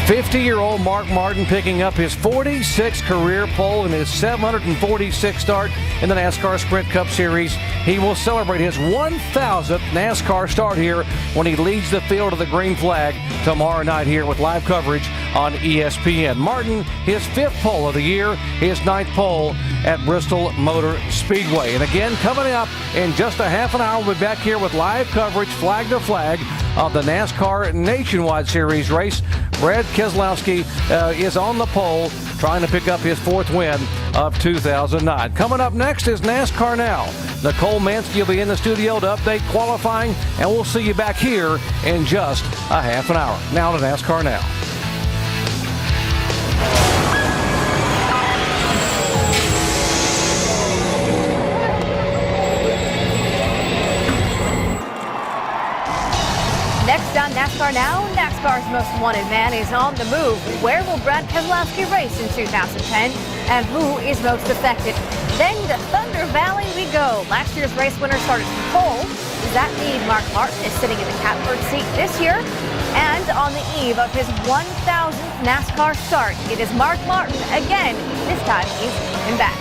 50-year-old Mark Martin picking up his 46th career pole in his 746th start in the NASCAR Sprint Cup Series. He will celebrate his 1,000th NASCAR start here when he leads the field of the green flag tomorrow night here with live coverage on ESPN. Martin, his 5th pole of the year, his 9th pole at Bristol Motor Speedway. And again, coming up in just a half an hour, we'll be back here with live coverage, flag to flag, of the NASCAR Nationwide Series race. Brad Keselowski is on the pole, trying to pick up his 4th win of 2009. Coming up next is NASCAR Now. Nicole Mansky will be in the studio to update qualifying, and we'll see you back here in just a half an hour. Now to NASCAR Now. Next on NASCAR Now, NASCAR's most wanted man is on the move. Where will Brad Keselowski race in 2010? And who is most affected? Then to Thunder Valley we go. Last year's race winner started from pole. Does that mean Mark Martin is sitting in the catbird seat this year? And on the eve of his 1,000th NASCAR start, it is Mark Martin again. This time he's coming back.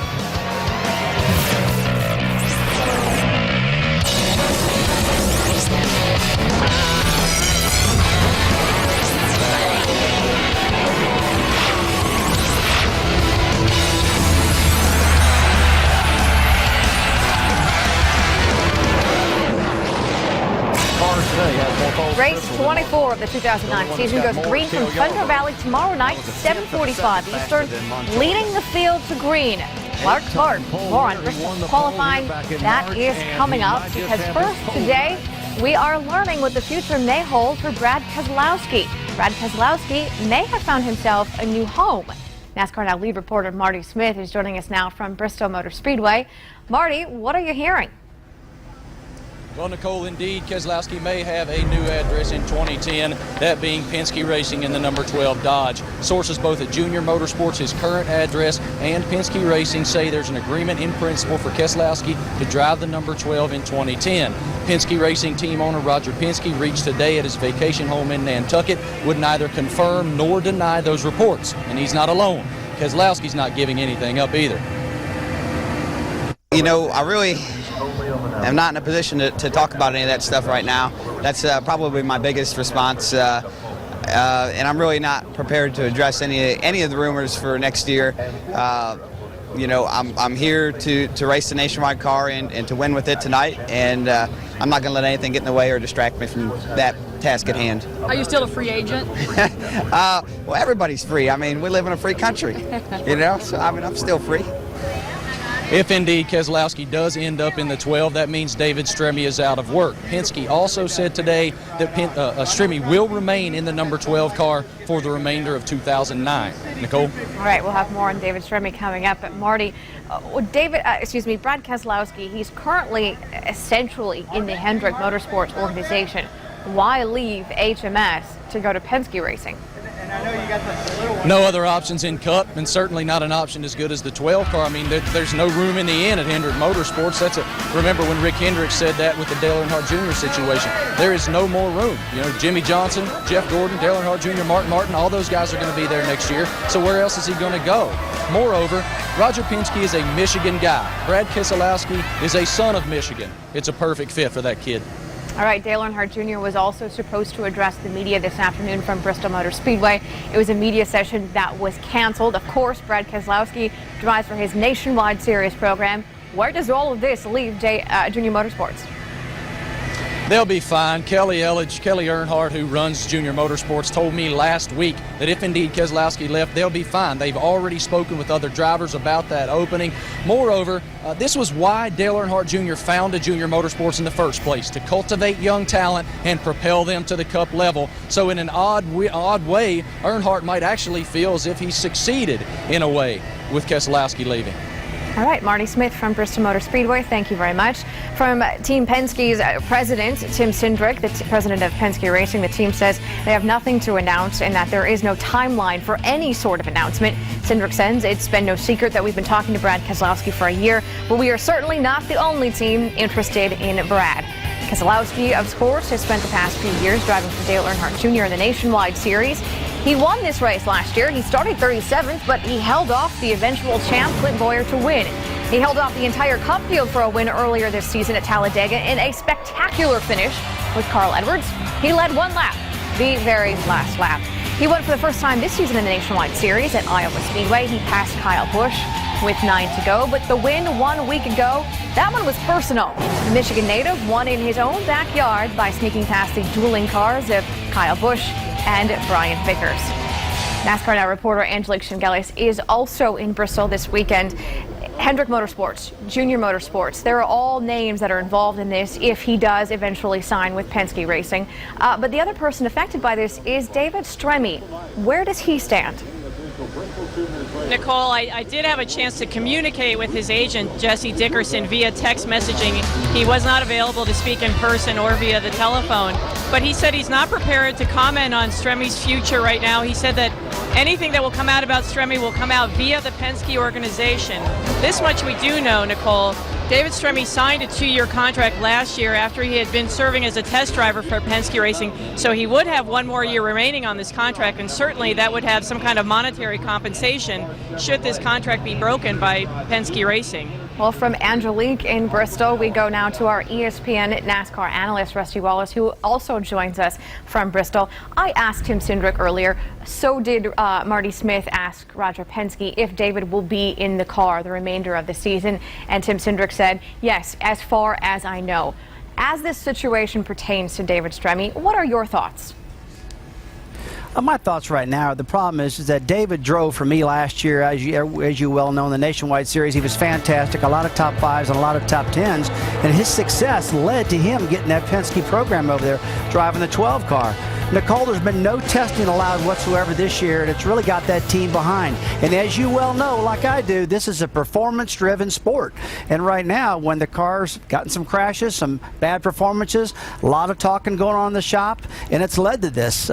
Race 24 of the 2009 season goes green from Thunder Valley tomorrow night, 7:45 Eastern, leading the field to green. Clark Clark, more on Bristol qualifying. That is coming up because first today, we are learning what the future may hold for Brad Keselowski. Brad Keselowski may have found himself a new home. NASCAR Now lead reporter Marty Smith is joining us now from Bristol Motor Speedway. Marty, what are you hearing? Well, Nicole, indeed, Keselowski may have a new address in 2010, that being Penske Racing in the number 12 Dodge. Sources both at Junior Motorsports, his current address, and Penske Racing say there's an agreement in principle for Keselowski to drive the number 12 in 2010. Penske Racing team owner Roger Penske reached today at his vacation home in Nantucket, would neither confirm nor deny those reports. And he's not alone. Keselowski's not giving anything up either. You know, I really am not in a position to talk about any of that stuff right now. That's probably my biggest response, and I'm really not prepared to address any of the rumors for next year. You know, I'm here to race the Nationwide car and to win with it tonight, and I'm not going to let anything get in the way or distract me from that task at hand. Are you still a free agent? Well, everybody's free. I mean, we live in a free country, you know, so I mean, I'm still free. If indeed Keselowski does end up in the 12, that means David Stremme is out of work. Penske also said today that Stremme will remain in the number 12 car for the remainder of 2009. Nicole? All right, we'll have more on David Stremme coming up. But Marty, Brad Keselowski, he's currently essentially in the Hendrick Motorsports organization. Why leave HMS to go to Penske Racing? No other options in Cup, and certainly not an option as good as the 12 car. I mean, there's no room in the inn at Hendrick Motorsports. Remember when Rick Hendricks said that with the Dale Earnhardt Jr. situation. There is no more room. You know, Jimmy Johnson, Jeff Gordon, Dale Earnhardt Jr., Mark Martin, all those guys are going to be there next year. So where else is he going to go? Moreover, Roger Penske is a Michigan guy. Brad Keselowski is a son of Michigan. It's a perfect fit for that kid. All right, Dale Earnhardt Jr. was also supposed to address the media this afternoon from Bristol Motor Speedway. It was a media session that was canceled. Of course, Brad Keselowski drives for his Nationwide Series program. Where does all of this leave Junior Motorsports? They'll be fine. Kelly Earnhardt, who runs Junior Motorsports, told me last week that if indeed Keselowski left, they'll be fine. They've already spoken with other drivers about that opening. Moreover, this was why Dale Earnhardt Jr. founded Junior Motorsports in the first place, to cultivate young talent and propel them to the Cup level. So in an odd way, Earnhardt might actually feel as if he succeeded in a way with Keselowski leaving. All right, Marty Smith from Bristol Motor Speedway, thank you very much. From Team Penske's president, Tim Cindric, the president of Penske Racing, the team says they have nothing to announce and that there is no timeline for any sort of announcement. Cindric says it's been no secret that we've been talking to Brad Keselowski for a year, but we are certainly not the only team interested in Brad. Keselowski, of course, has spent the past few years driving for Dale Earnhardt Jr. in the Nationwide Series. He won this race last year. He started 37th, but he held off the eventual champ, Clint Bowyer, to win. He held off the entire Cup field for a win earlier this season at Talladega in a spectacular finish with Carl Edwards. He led one lap, the very last lap. He won for the first time this season in the Nationwide Series at Iowa Speedway. He passed Kyle Busch with 9 to go, but the win 1 week ago, that one was personal. The Michigan native won in his own backyard by sneaking past the dueling cars of Kyle Busch and Brian Vickers. NASCAR Now reporter Angelique Shengelis is also in Bristol this weekend. Hendrick Motorsports, Junior Motorsports, there are all names that are involved in this if he does eventually sign with Penske Racing. But the other person affected by this is David Stremme. Where does he stand? Nicole, I did have a chance to communicate with his agent, Jesse Dickerson, via text messaging. He was not available to speak in person or via the telephone, but he said he's not prepared to comment on Stremme's future right now. He said that anything that will come out about Stremme will come out via the Penske organization. This much we do know, Nicole. David Stremme signed a 2-year contract last year after he had been serving as a test driver for Penske Racing, so he would have 1 more year remaining on this contract, and certainly that would have some kind of monetary compensation should this contract be broken by Penske Racing. Well, from Angelique in Bristol, we go now to our ESPN NASCAR analyst, Rusty Wallace, who also joins us from Bristol. I asked Tim Cindric earlier, so did Marty Smith ask Roger Penske if David will be in the car the remainder of the season. And Tim Cindric said, yes, as far as I know. As this situation pertains to David Stremme, what are your thoughts? My thoughts right now, the problem is that David drove for me last year, as you well know, in the Nationwide Series. He was fantastic, a lot of top 5s and a lot of top 10s, and his success led to him getting that Penske program over there, driving the 12 car. Nicole, there's been no testing allowed whatsoever this year, and it's really got that team behind. And as you well know, like I do, this is a performance-driven sport. And right now, when the car's gotten some crashes, some bad performances, a lot of talking going on in the shop, and it's led to this.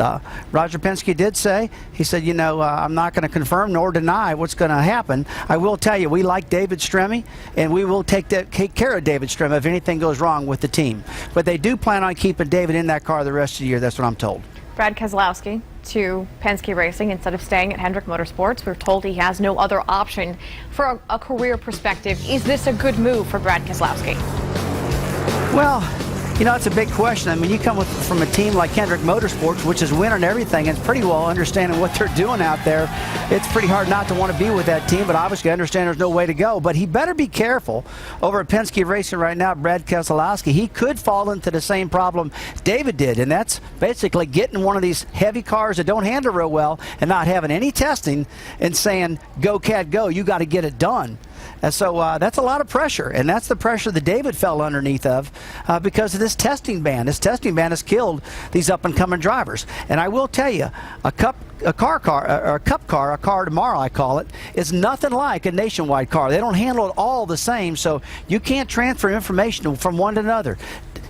Roger Penske did say, he said, you know, I'm not going to confirm nor deny what's going to happen. I will tell you, we like David Stremme, and we will take care of David Stremme if anything goes wrong with the team. But they do plan on keeping David in that car the rest of the year. That's what I'm told. Brad Keselowski to Penske Racing instead of staying at Hendrick Motorsports. We're told he has no other option for a career perspective. Is this a good move for Brad Keselowski? Well, you know, it's a big question. I mean, you come from a team like Hendrick Motorsports, which is winning everything, and it's pretty well understanding what they're doing out there. It's pretty hard not to want to be with that team, but obviously I understand there's no way to go. But he better be careful over at Penske Racing right now, Brad Keselowski. He could fall into the same problem David did, and that's basically getting one of these heavy cars that don't handle real well and not having any testing and saying, go, cat, go, you got to get it done. And so that's a lot of pressure, and that's the pressure that David fell underneath of because of this testing ban. This testing ban has killed these up-and-coming drivers. And I will tell you, a cup car, a car tomorrow I call it, is nothing like a Nationwide car. They don't handle it all the same, so you can't transfer information from one to another.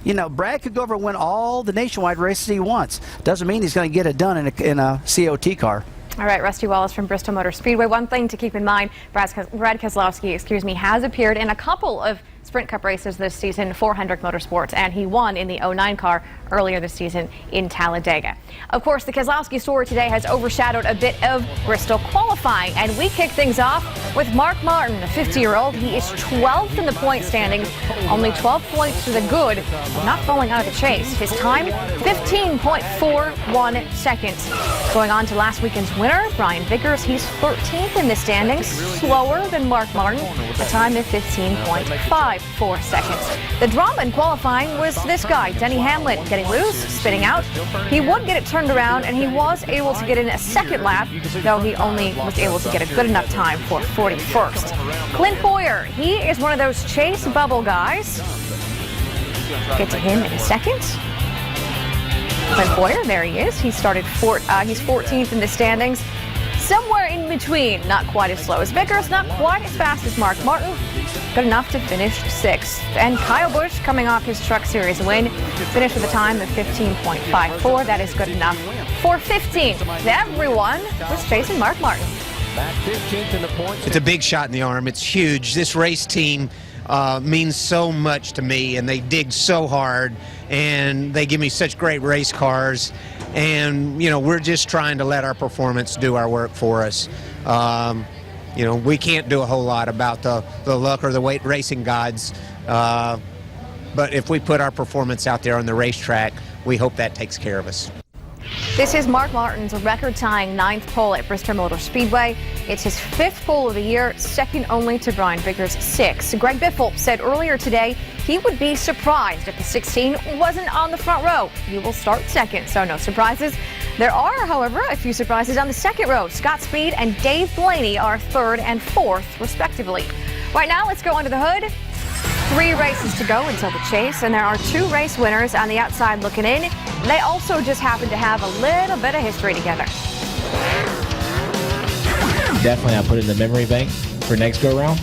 You know, Brad could go over and win all the Nationwide races he wants. Doesn't mean he's going to get it done in a COT car. All right, Rusty Wallace from Bristol Motor Speedway. One thing to keep in mind, Brad Keselowski, has appeared in a couple of Sprint Cup races this season for Hendrick Motorsports, and he won in the 09 car earlier this season in Talladega. Of course, the Keselowski story today has overshadowed a bit of Bristol qualifying, and we kick things off with Mark Martin, a 50-year-old. He is 12th in the point standings, only 12 points to the good, not falling out of the chase. His time, 15.41 seconds. Going on to last weekend's winner, Brian Vickers. He's 13th in the standings, slower than Mark Martin, a time of 15.5. by 4 seconds. The drama in qualifying was this guy, Denny Hamlin, getting loose, spinning out. He would get it turned around, and he was able to get in a second lap, though he only was able to get a good enough time for 41st. Clint Boyer, he is one of those chase bubble guys. Get to him in a second. Clint Boyer, there he is. He started he's 14th in the standings. Somewhere in between, not quite as slow as Vickers, not quite as fast as Mark Martin, good enough to finish 6th. And Kyle Busch, coming off his Truck Series win, finished with a time of 15.54. That is good enough for 15th. Everyone was chasing Mark Martin. Back 15th in the points. It's a big shot in the arm. It's huge. This race team means so much to me, and they dig so hard, and they give me such great race cars. And, you know, we're just trying to let our performance do our work for us. You know, we can't do a whole lot about the luck or the racing gods. But if we put our performance out there on the racetrack, we hope that takes care of us. This is Mark Martin's record-tying 9th pole at Bristol Motor Speedway. It's his 5th pole of the year, second only to Brian Vickers' 6th. Greg Biffle said earlier today he would be surprised if the 16 wasn't on the front row. He will start second, so no surprises. There are, however, a few surprises on the second row. Scott Speed and Dave Blaney are 3rd and 4th, respectively. Right now, let's go under the hood. 3 races to go until the chase, and there are 2 race winners on the outside looking in. They also just happen to have a little bit of history together. Definitely, I put it in the memory bank for next go round.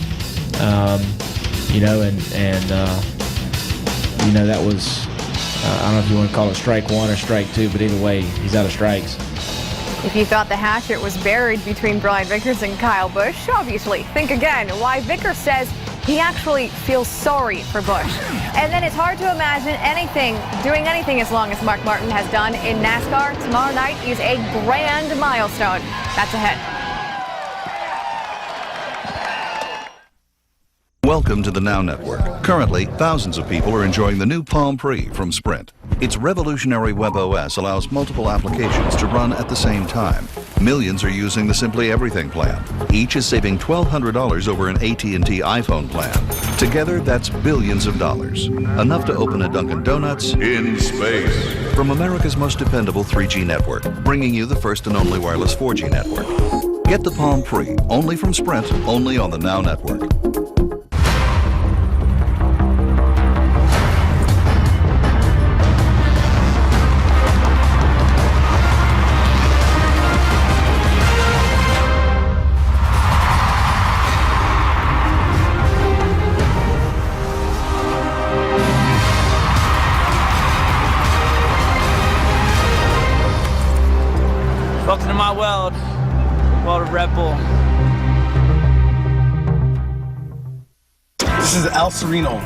You know, and you know, that was I don't know if you want to call it strike 1 or strike 2, but either way, he's out of strikes. If you thought the hatchet was buried between Brian Vickers and Kyle Busch, obviously think again. Why Vickers says he actually feels sorry for Busch. And then it's hard to imagine doing anything as long as Mark Martin has done in NASCAR. Tomorrow night is a grand milestone. That's ahead. Welcome to the Now Network. Currently, thousands of people are enjoying the new Palm Pre from Sprint. Its revolutionary WebOS allows multiple applications to run at the same time. Millions are using the Simply Everything plan. Each is saving $1,200 over an AT&T iPhone plan. Together, that's billions of dollars. Enough to open a Dunkin' Donuts in space. From America's most dependable 3G network, bringing you the first and only wireless 4G network. Get the Palm Pre, only from Sprint, only on the Now Network. Welcome to my world of Red Bull. This is El Sereno.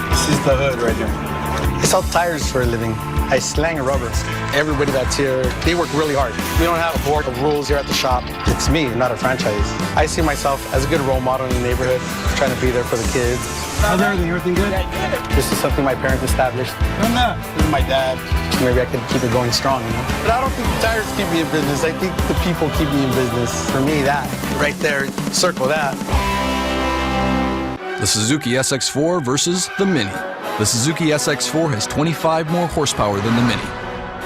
This is the hood right here. I sell tires for a living. I slang rubber. Everybody that's here, they work really hard. We don't have a board of rules here at the shop. It's me, not a franchise. I see myself as a good role model in the neighborhood, trying to be there for the kids. How's everything? Everything good? This is something my parents established. This is my dad. Maybe I could keep it going strong, you know? But I don't think the tires keep me in business. I think the people keep me in business. For me, that. Right there, circle that. The Suzuki SX4 versus the Mini. The Suzuki SX4 has 25 more horsepower than the Mini.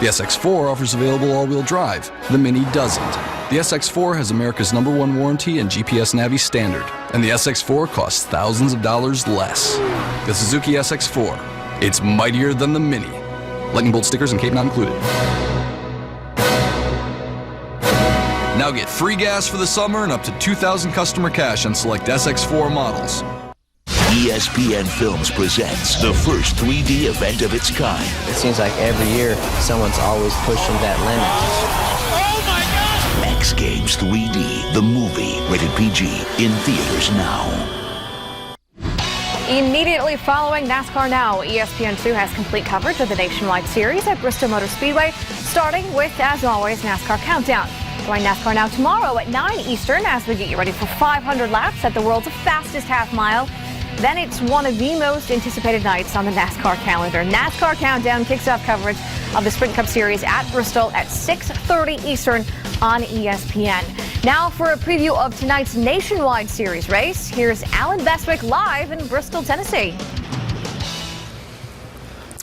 The SX4 offers available all-wheel drive. The Mini doesn't. The SX4 has America's #1 warranty and GPS Navi standard. And the SX4 costs thousands of dollars less. The Suzuki SX4. It's mightier than the Mini. Lightning bolt stickers and cape not included. Now get free gas for the summer and up to $2,000 customer cash on select SX4 models. ESPN Films presents the first 3D event of its kind. It seems like every year someone's always pushing that limit. Oh my God! X Games 3D, the movie, rated PG, in theaters now. Immediately following NASCAR Now, ESPN2 has complete coverage of the nationwide series at Bristol Motor Speedway, starting with, as always, NASCAR Countdown. Join NASCAR Now tomorrow at 9 Eastern as we get you ready for 500 laps at the world's fastest half mile. Then it's one of the most anticipated nights on the NASCAR calendar. NASCAR Countdown kicks off coverage of the Sprint Cup Series at Bristol at 6:30 Eastern on ESPN. Now for a preview of tonight's Nationwide Series race, here's Alan Bestwick live in Bristol, Tennessee.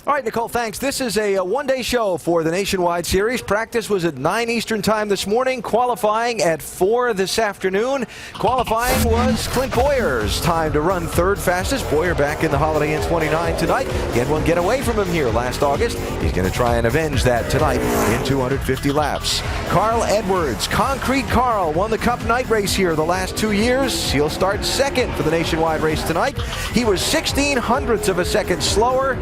All right, Nicole, thanks. This is a one-day show for the Nationwide Series. Practice was at 9 Eastern time this morning, qualifying at 4 this afternoon. Qualifying was Clint Boyer's time to run third fastest. Boyer back in the Holiday Inn 29 tonight. He had one get away from him here last August. He's going to try and avenge that tonight in 250 laps. Carl Edwards, Concrete Carl, won the Cup night race here the last 2 years. He'll start second for the Nationwide race tonight. He was 16/100ths of a second slower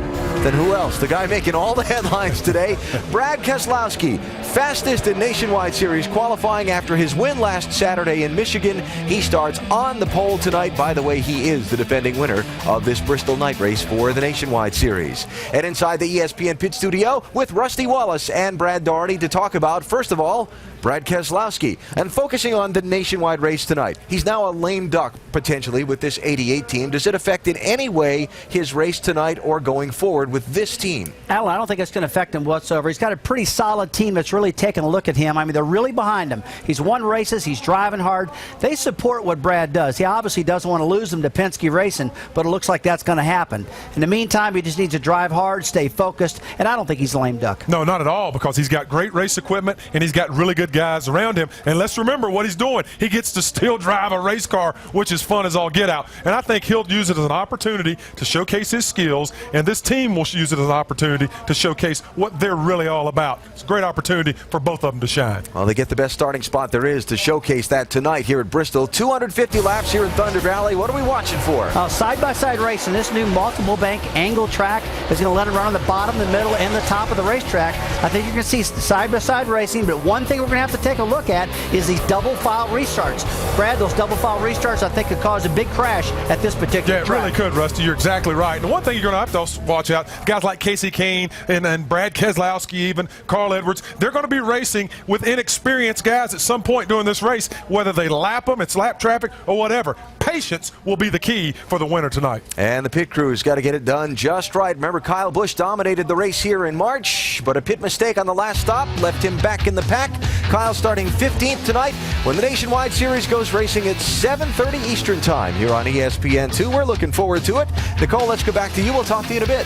than who else? The guy making all the headlines today, Brad Keselowski, fastest in Nationwide Series qualifying after his win last Saturday in Michigan. He starts on the pole tonight. By the way, he is the defending winner of this Bristol night race for the Nationwide Series. And inside the ESPN pit studio with Rusty Wallace and Brad Doherty to talk about, first of all, Brad Keselowski, and focusing on the Nationwide race tonight. He's now a lame duck, potentially, with this 88 team. Does it affect in any way his race tonight or going forward with this team? Alan, I don't think it's going to affect him whatsoever. He's got a pretty solid team that's really taking a look at him. I mean, they're really behind him. He's won races. He's driving hard. They support what Brad does. He obviously doesn't want to lose them to Penske Racing, but it looks like that's going to happen. In the meantime, he just needs to drive hard, stay focused, and I don't think he's a lame duck. No, not at all, because he's got great race equipment, and he's got really good guys around him. And let's remember what he's doing. He gets to still drive a race car, which is fun as all get out. And I think he'll use it as an opportunity to showcase his skills, and this team will use it as an opportunity to showcase what they're really all about. It's a great opportunity for both of them to shine. Well, they get the best starting spot there is to showcase that tonight here at Bristol. 250 laps here in Thunder Valley. What are we watching for? Side-by-side racing. This new multiple bank angle track is going to let him run on the bottom, the middle, and the top of the racetrack. I think you're going to see side-by-side racing, but one thing we're going to have to take a look at is these double file restarts. Brad, those double file restarts I think could cause a big crash at this particular track. Yeah, it really could, Rusty. You're exactly right. And the one thing you're going to have to watch out, guys like Casey Kane and Brad Keselowski, even Carl Edwards, they're going to be racing with inexperienced guys at some point during this race, whether they lap them, it's lap traffic, or whatever. Patience will be the key for the winner tonight. And the pit crew's got to get it done just right. Remember, Kyle Busch dominated the race here in March, but a pit mistake on the last stop left him back in the pack. Kyle starting 15th tonight when the Nationwide Series goes racing at 7:30 Eastern time here on ESPN2. We're looking forward to it. Nicole, let's go back to you. We'll talk to you in a bit.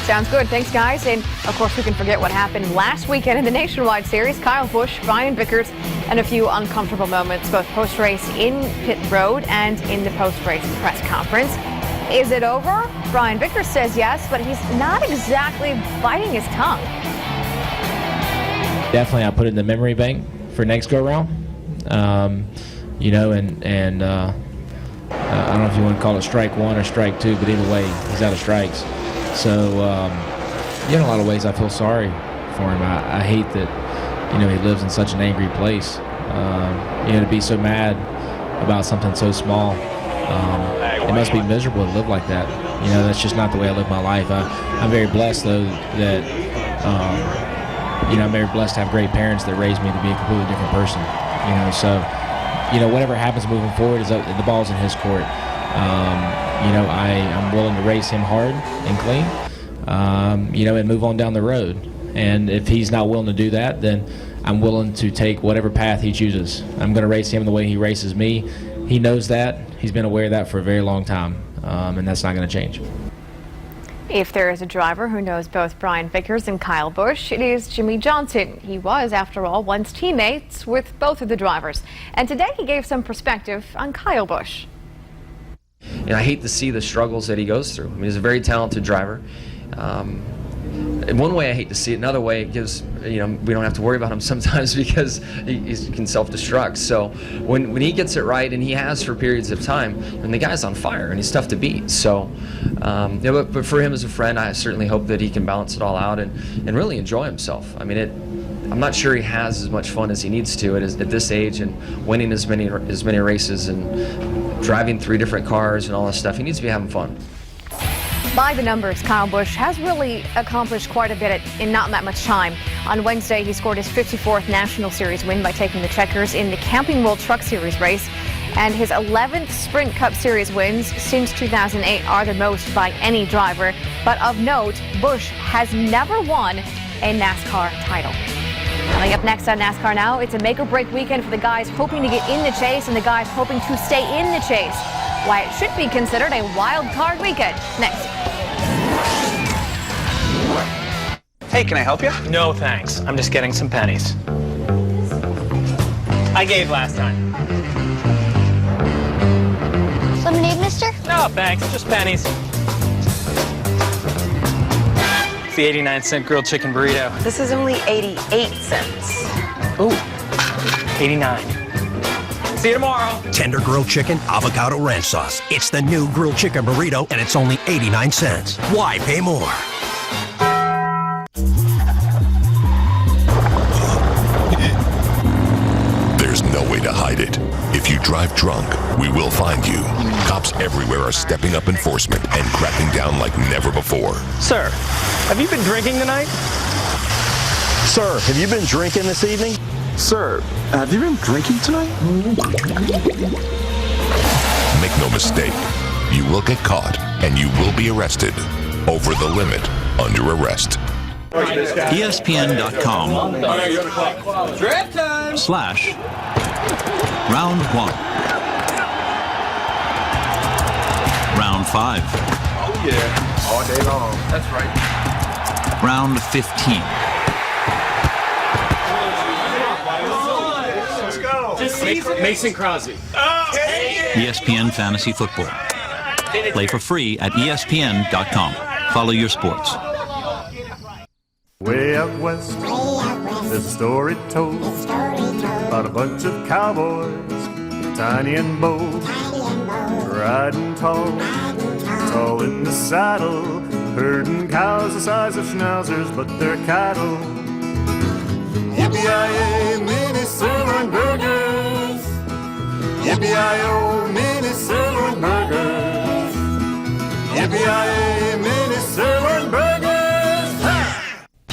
Sounds good. Thanks, guys. And, of course, we can forget what happened last weekend in the Nationwide Series. Kyle Busch, Brian Vickers, and a few uncomfortable moments, both post-race in pit road and in the post-race press conference. Is it over? Brian Vickers says yes, but he's not exactly biting his tongue. Definitely, I put it in the memory bank for next go-around. I don't know if you want to call it strike one or strike two, but either way, he's out of strikes. So, in a lot of ways, I feel sorry for him. I hate that, he lives in such an angry place. To be so mad about something so small, it must be miserable to live like that. That's just not the way I live my life. I'm very blessed, though, that, I'm very blessed to have great parents that raised me to be a completely different person. Whatever happens moving forward, the ball's in his court. I'm willing to race him hard and clean, and move on down the road. And if he's not willing to do that, then I'm willing to take whatever path he chooses. I'm going to race him the way he races me. He knows that. He's been aware of that for a very long time, and that's not going to change. If there is a driver who knows both Brian Vickers and Kyle Busch, it is Jimmy Johnson. He was, after all, once teammates with both of the drivers. And today he gave some perspective on Kyle Busch. I hate to see the struggles that he goes through. He's a very talented driver. In one way I hate to see it, another way it gives, we don't have to worry about him sometimes because he can self-destruct. So when he gets it right, and he has for periods of time, and the guy's on fire and he's tough to beat. So, but for him as a friend, I certainly hope that he can balance it all out and really enjoy himself. I'm not sure he has as much fun as he needs to at this age, and winning as many races and driving 3 different cars and all this stuff. He needs to be having fun. By the numbers, Kyle Busch has really accomplished quite a bit in not that much time. On Wednesday, he scored his 54th National Series win by taking the checkers in the Camping World Truck Series race. And his 11th Sprint Cup Series wins since 2008 are the most by any driver. But of note, Busch has never won a NASCAR title. Coming up next on NASCAR Now, it's a make-or-break weekend for the guys hoping to get in the chase and the guys hoping to stay in the chase. Why it should be considered a wild card weekend. Next. Hey, can I help you? No, thanks. I'm just getting some pennies. I gave last time. Lemonade, mister? No, thanks. Just pennies. It's the 89-cent grilled chicken burrito. This is only 88 cents. Ooh, 89. See you tomorrow. Tender grilled chicken, avocado ranch sauce. It's the new grilled chicken burrito, and it's only 89 cents. Why pay more? There's no way to hide it. If you drive drunk, we will find you. Cops everywhere are stepping up enforcement and cracking down like never before. Sir, have you been drinking tonight? Sir, have you been drinking this evening? Sir, have you been drinking tonight? Make no mistake, you will get caught and you will be arrested. Over the limit, under arrest. ESPN.com/round 1. Round 5. Oh yeah, all day long. That's right. Round 15. Let's go. Mason Crosby. ESPN Fantasy Football. Play for free at ESPN.com. Follow your sports. Way out west, there's a story told about a bunch of cowboys, tiny and bold, riding tall, tall in the saddle, herding cows the size of schnauzers, but they're cattle. Yippee-yi-yay, mini sirloin burgers. Yippee-yi-yo, mini sirloin burgers. Yippee-yi-yay, mini sirloin burgers.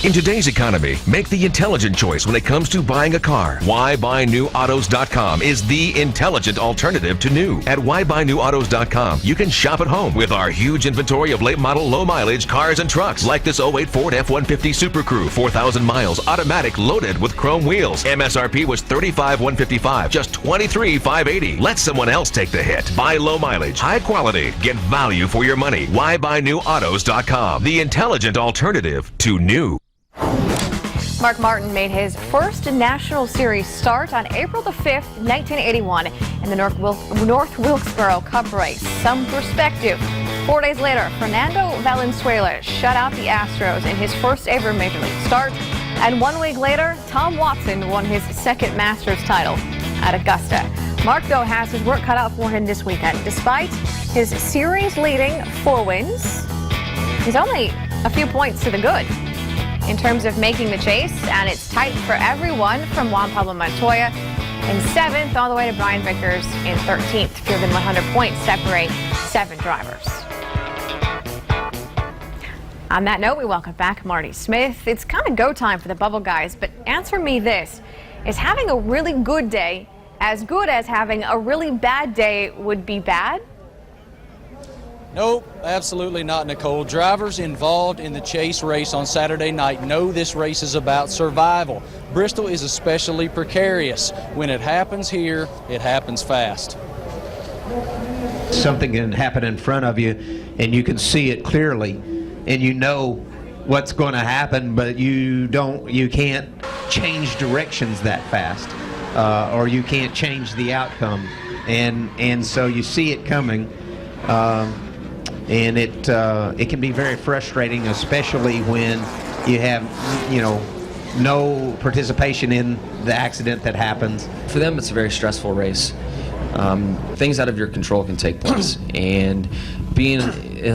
In today's economy, make the intelligent choice when it comes to buying a car. WhyBuyNewAutos.com is the intelligent alternative to new. At WhyBuyNewAutos.com, you can shop at home with our huge inventory of late model, low mileage cars and trucks, like this 08 Ford F-150 Super Crew, 4,000 miles, automatic, loaded with chrome wheels. MSRP was $35,155, just $23,580. Let someone else take the hit. Buy low mileage, high quality, get value for your money. WhyBuyNewAutos.com, the intelligent alternative to new. Mark Martin made his first National Series start on April the 5th, 1981 in the North Wilkesboro Cup race. Some perspective. 4 days later, Fernando Valenzuela shut out the Astros in his first ever Major League start. And 1 week later, Tom Watson won his second Masters title at Augusta. Mark, though, has his work cut out for him this weekend. Despite his series-leading 4 wins, he's only a few points to the good in terms of making the chase, and it's tight for everyone from Juan Pablo Montoya in 7th all the way to Brian Vickers in 13th. Fewer than 100 points separate 7 drivers. On that note, we welcome back Marty Smith. It's kind of go time for the bubble guys, but answer me this. Is having a really good day as good as having a really bad day would be bad? Nope, absolutely not, Nicole. Drivers involved in the chase race on Saturday night know this race is about survival. Bristol is especially precarious. When it happens here, it happens fast. Something can happen in front of you, and you can see it clearly, and you know what's going to happen, but you can't change directions that fast, or you can't change the outcome, and so you see it coming. And it can be very frustrating, especially when you have, no participation in the accident that happens. For them, it's a very stressful race. Things out of your control can take place, and being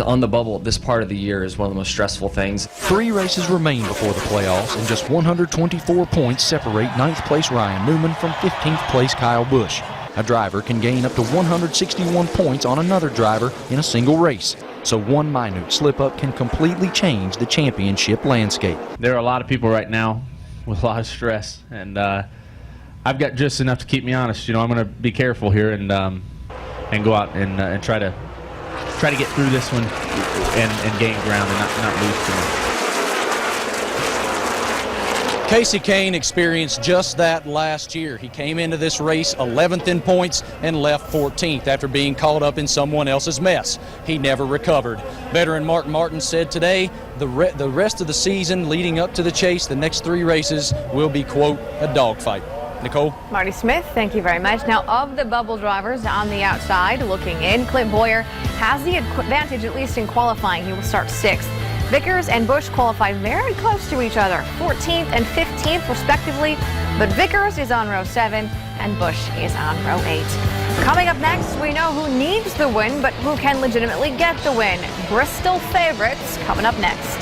on the bubble at this part of the year is one of the most stressful things. 3 races remain before the playoffs, and just 124 points separate 9th place Ryan Newman from 15th place Kyle Busch. A driver can gain up to 161 points on another driver in a single race. So one minute slip-up can completely change the championship landscape. There are a lot of people right now with a lot of stress, and I've got just enough to keep me honest. I'm going to be careful here and go out and try to get through this one and gain ground and not lose too much. Casey Kane experienced just that last year. He came into this race 11th in points and left 14th after being caught up in someone else's mess. He never recovered. Veteran Mark Martin said today the rest of the season leading up to the chase, the next 3 races, will be, quote, a dogfight. Nicole? Marty Smith, thank you very much. Now, of the bubble drivers on the outside looking in, Clint Boyer has the advantage, at least in qualifying. He will start 6th. Vickers and Busch qualified very close to each other, 14th and 15th respectively, but Vickers is on row 7 and Busch is on row 8. Coming up next, we know who needs the win, but who can legitimately get the win. Bristol favorites coming up next.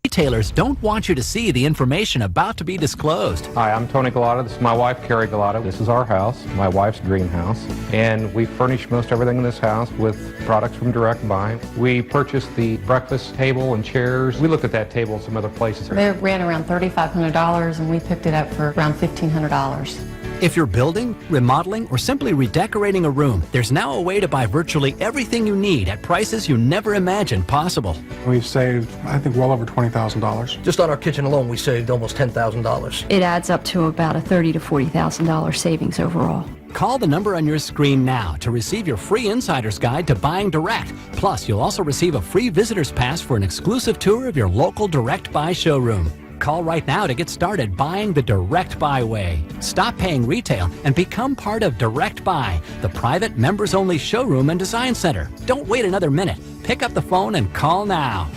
Retailers don't want you to see the information about to be disclosed. Hi, I'm Tony Galata. This is my wife, Carrie Galata. This is our house, my wife's dream house. And we furnish most everything in this house with products from Direct Buy. We purchased the breakfast table and chairs. We looked at that table in some other places. They ran around $3,500 and we picked it up for around $1,500. If you're building, remodeling, or simply redecorating a room, there's now a way to buy virtually everything you need at prices you never imagined possible. We've saved, I think, well over $20,000. Just on our kitchen alone, we saved almost $10,000. It adds up to about a $30,000 to $40,000 savings overall. Call the number on your screen now to receive your free insider's guide to buying direct. Plus, you'll also receive a free visitor's pass for an exclusive tour of your local Direct Buy showroom. Call right now to get started buying the Direct Buy way. Stop paying retail and become part of Direct Buy, the private members-only showroom and design center. Don't wait another minute. Pick up the phone and call now.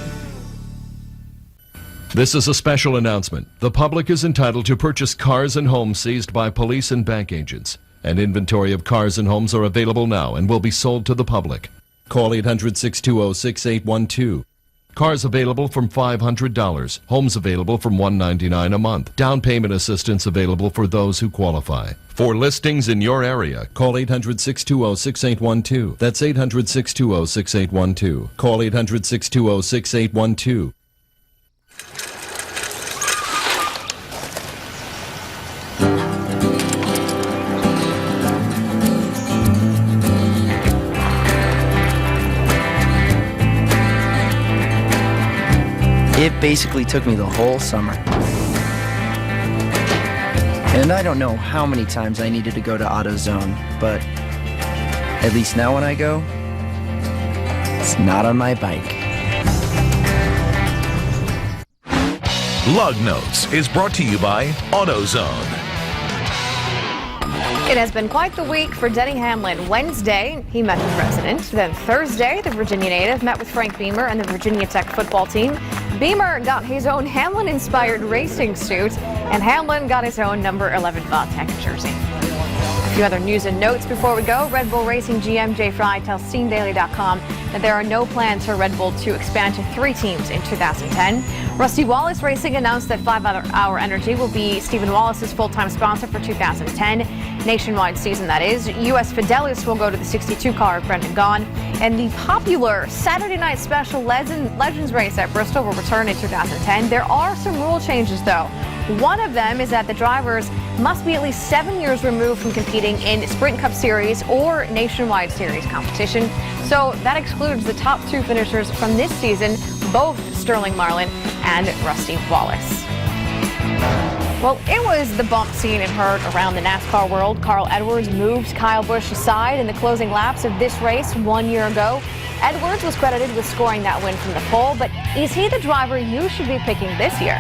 This is a special announcement. The public is entitled to purchase cars and homes seized by police and bank agents. An inventory of cars and homes are available now and will be sold to the public. Call 800-620-6812. Cars available from $500. Homes available from $199 a month. Down payment assistance available for those who qualify. For listings in your area, call 800-620-6812. That's 800-620-6812. Call 800-620-6812. It basically took me the whole summer. And I don't know how many times I needed to go to AutoZone, but at least now when I go, it's not on my bike. Lug Notes is brought to you by AutoZone. It has been quite the week for Denny Hamlin. Wednesday, he met the president. Then Thursday, the Virginia native met with Frank Beamer and the Virginia Tech football team. Beamer got his own Hamlin-inspired racing suit, and Hamlin got his own number 11 Vautech jersey. A few other news and notes before we go. Red Bull Racing GM Jay Fry tells SceneDaily.com that there are no plans for Red Bull to expand to 3 teams in 2010. Rusty Wallace Racing announced that 5 Hour Energy will be Stephen Wallace's full-time sponsor for 2010. Nationwide season, that is. U.S. Fidelis will go to the 62 car of Brendan Gaughan. And the popular Saturday Night Special Legends race at Bristol will return in 2010. There are some rule changes, though. One of them is that the drivers must be at least 7 years removed from competing in Sprint Cup Series or Nationwide Series competition. So that excludes the top 2 finishers from this season, both Sterling Marlin and Rusty Wallace. Well, it was the bump seen and heard around the NASCAR world. Carl Edwards moved Kyle Busch aside in the closing laps of this race 1 year ago. Edwards was credited with scoring that win from the pole, but is he the driver you should be picking this year?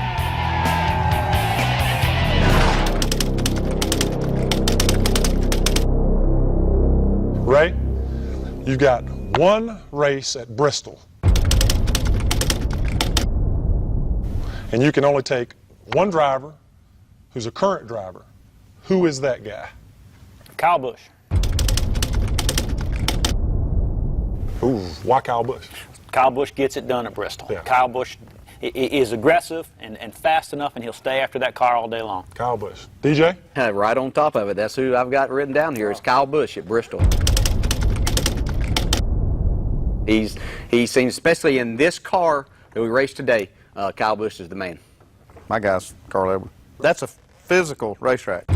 Ray, you've got one race at Bristol, and you can only take one driver who's a current driver. Who is that guy? Kyle Busch. Ooh, why Kyle Busch? Kyle Busch gets it done at Bristol. Yeah. Kyle Busch is aggressive and fast enough, and he'll stay after that car all day long. Kyle Busch. DJ? Right on top of it. That's who I've got written down here. It's Kyle Busch at Bristol. He seems, especially in this car that we raced today, Kyle Busch is the man. My guy's Carl Edwards. That's a physical racetrack.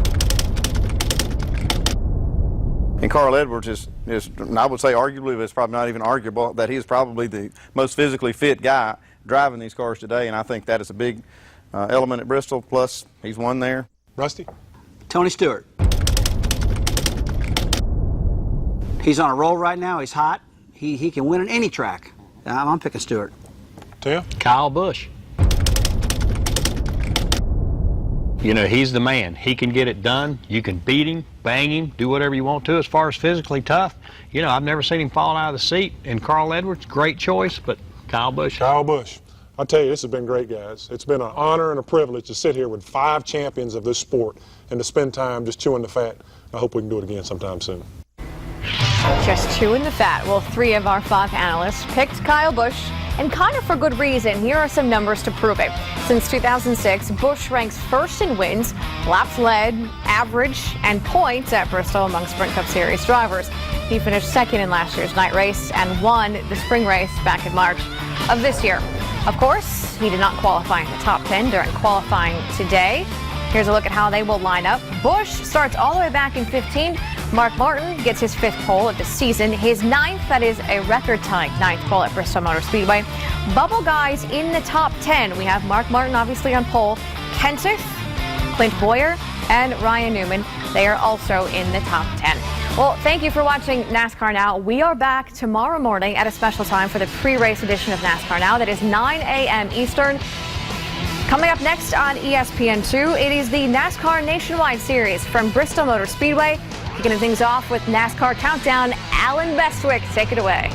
And Carl Edwards is, and I would say arguably, but it's probably not even arguable, that he's probably the most physically fit guy driving these cars today, and I think that is a big element at Bristol, plus he's won there. Rusty? Tony Stewart. He's on a roll right now. He's hot. He can win at any track. I'm picking Stewart. Tim? Kyle Busch. You know, he's the man. He can get it done. You can beat him, bang him, do whatever you want to. As far as physically tough, you know, I've never seen him fall out of the seat. And Carl Edwards, great choice, but Kyle Busch. Kyle Busch. I'll tell you, this has been great, guys. It's been an honor and a privilege to sit here with 5 champions of this sport and to spend time just chewing the fat. I hope we can do it again sometime soon. Just chewing the fat. Well, 3 of our 5 analysts picked Kyle Busch, and kind of for good reason. Here are some numbers to prove it. Since 2006, Busch ranks first in wins, laps led, average, and points at Bristol among Sprint Cup Series drivers. He finished second in last year's night race and won the spring race back in March of this year. Of course, he did not qualify in the top 10 during qualifying today. Here's a look at how they will line up. Busch starts all the way back in 15. Mark Martin gets his 5th pole of the season, his 9th, that is a record-tying 9th pole at Bristol Motor Speedway. Bubble guys in the top 10. We have Mark Martin obviously on pole, Kenseth, Clint Boyer, and Ryan Newman. They are also in the top 10. Well, thank you for watching NASCAR Now. We are back tomorrow morning at a special time for the pre-race edition of NASCAR Now. That is 9 a.m. Eastern. Coming up next on ESPN2, it is the NASCAR Nationwide Series from Bristol Motor Speedway. Kicking things off with NASCAR Countdown, Alan Bestwick. Take it away.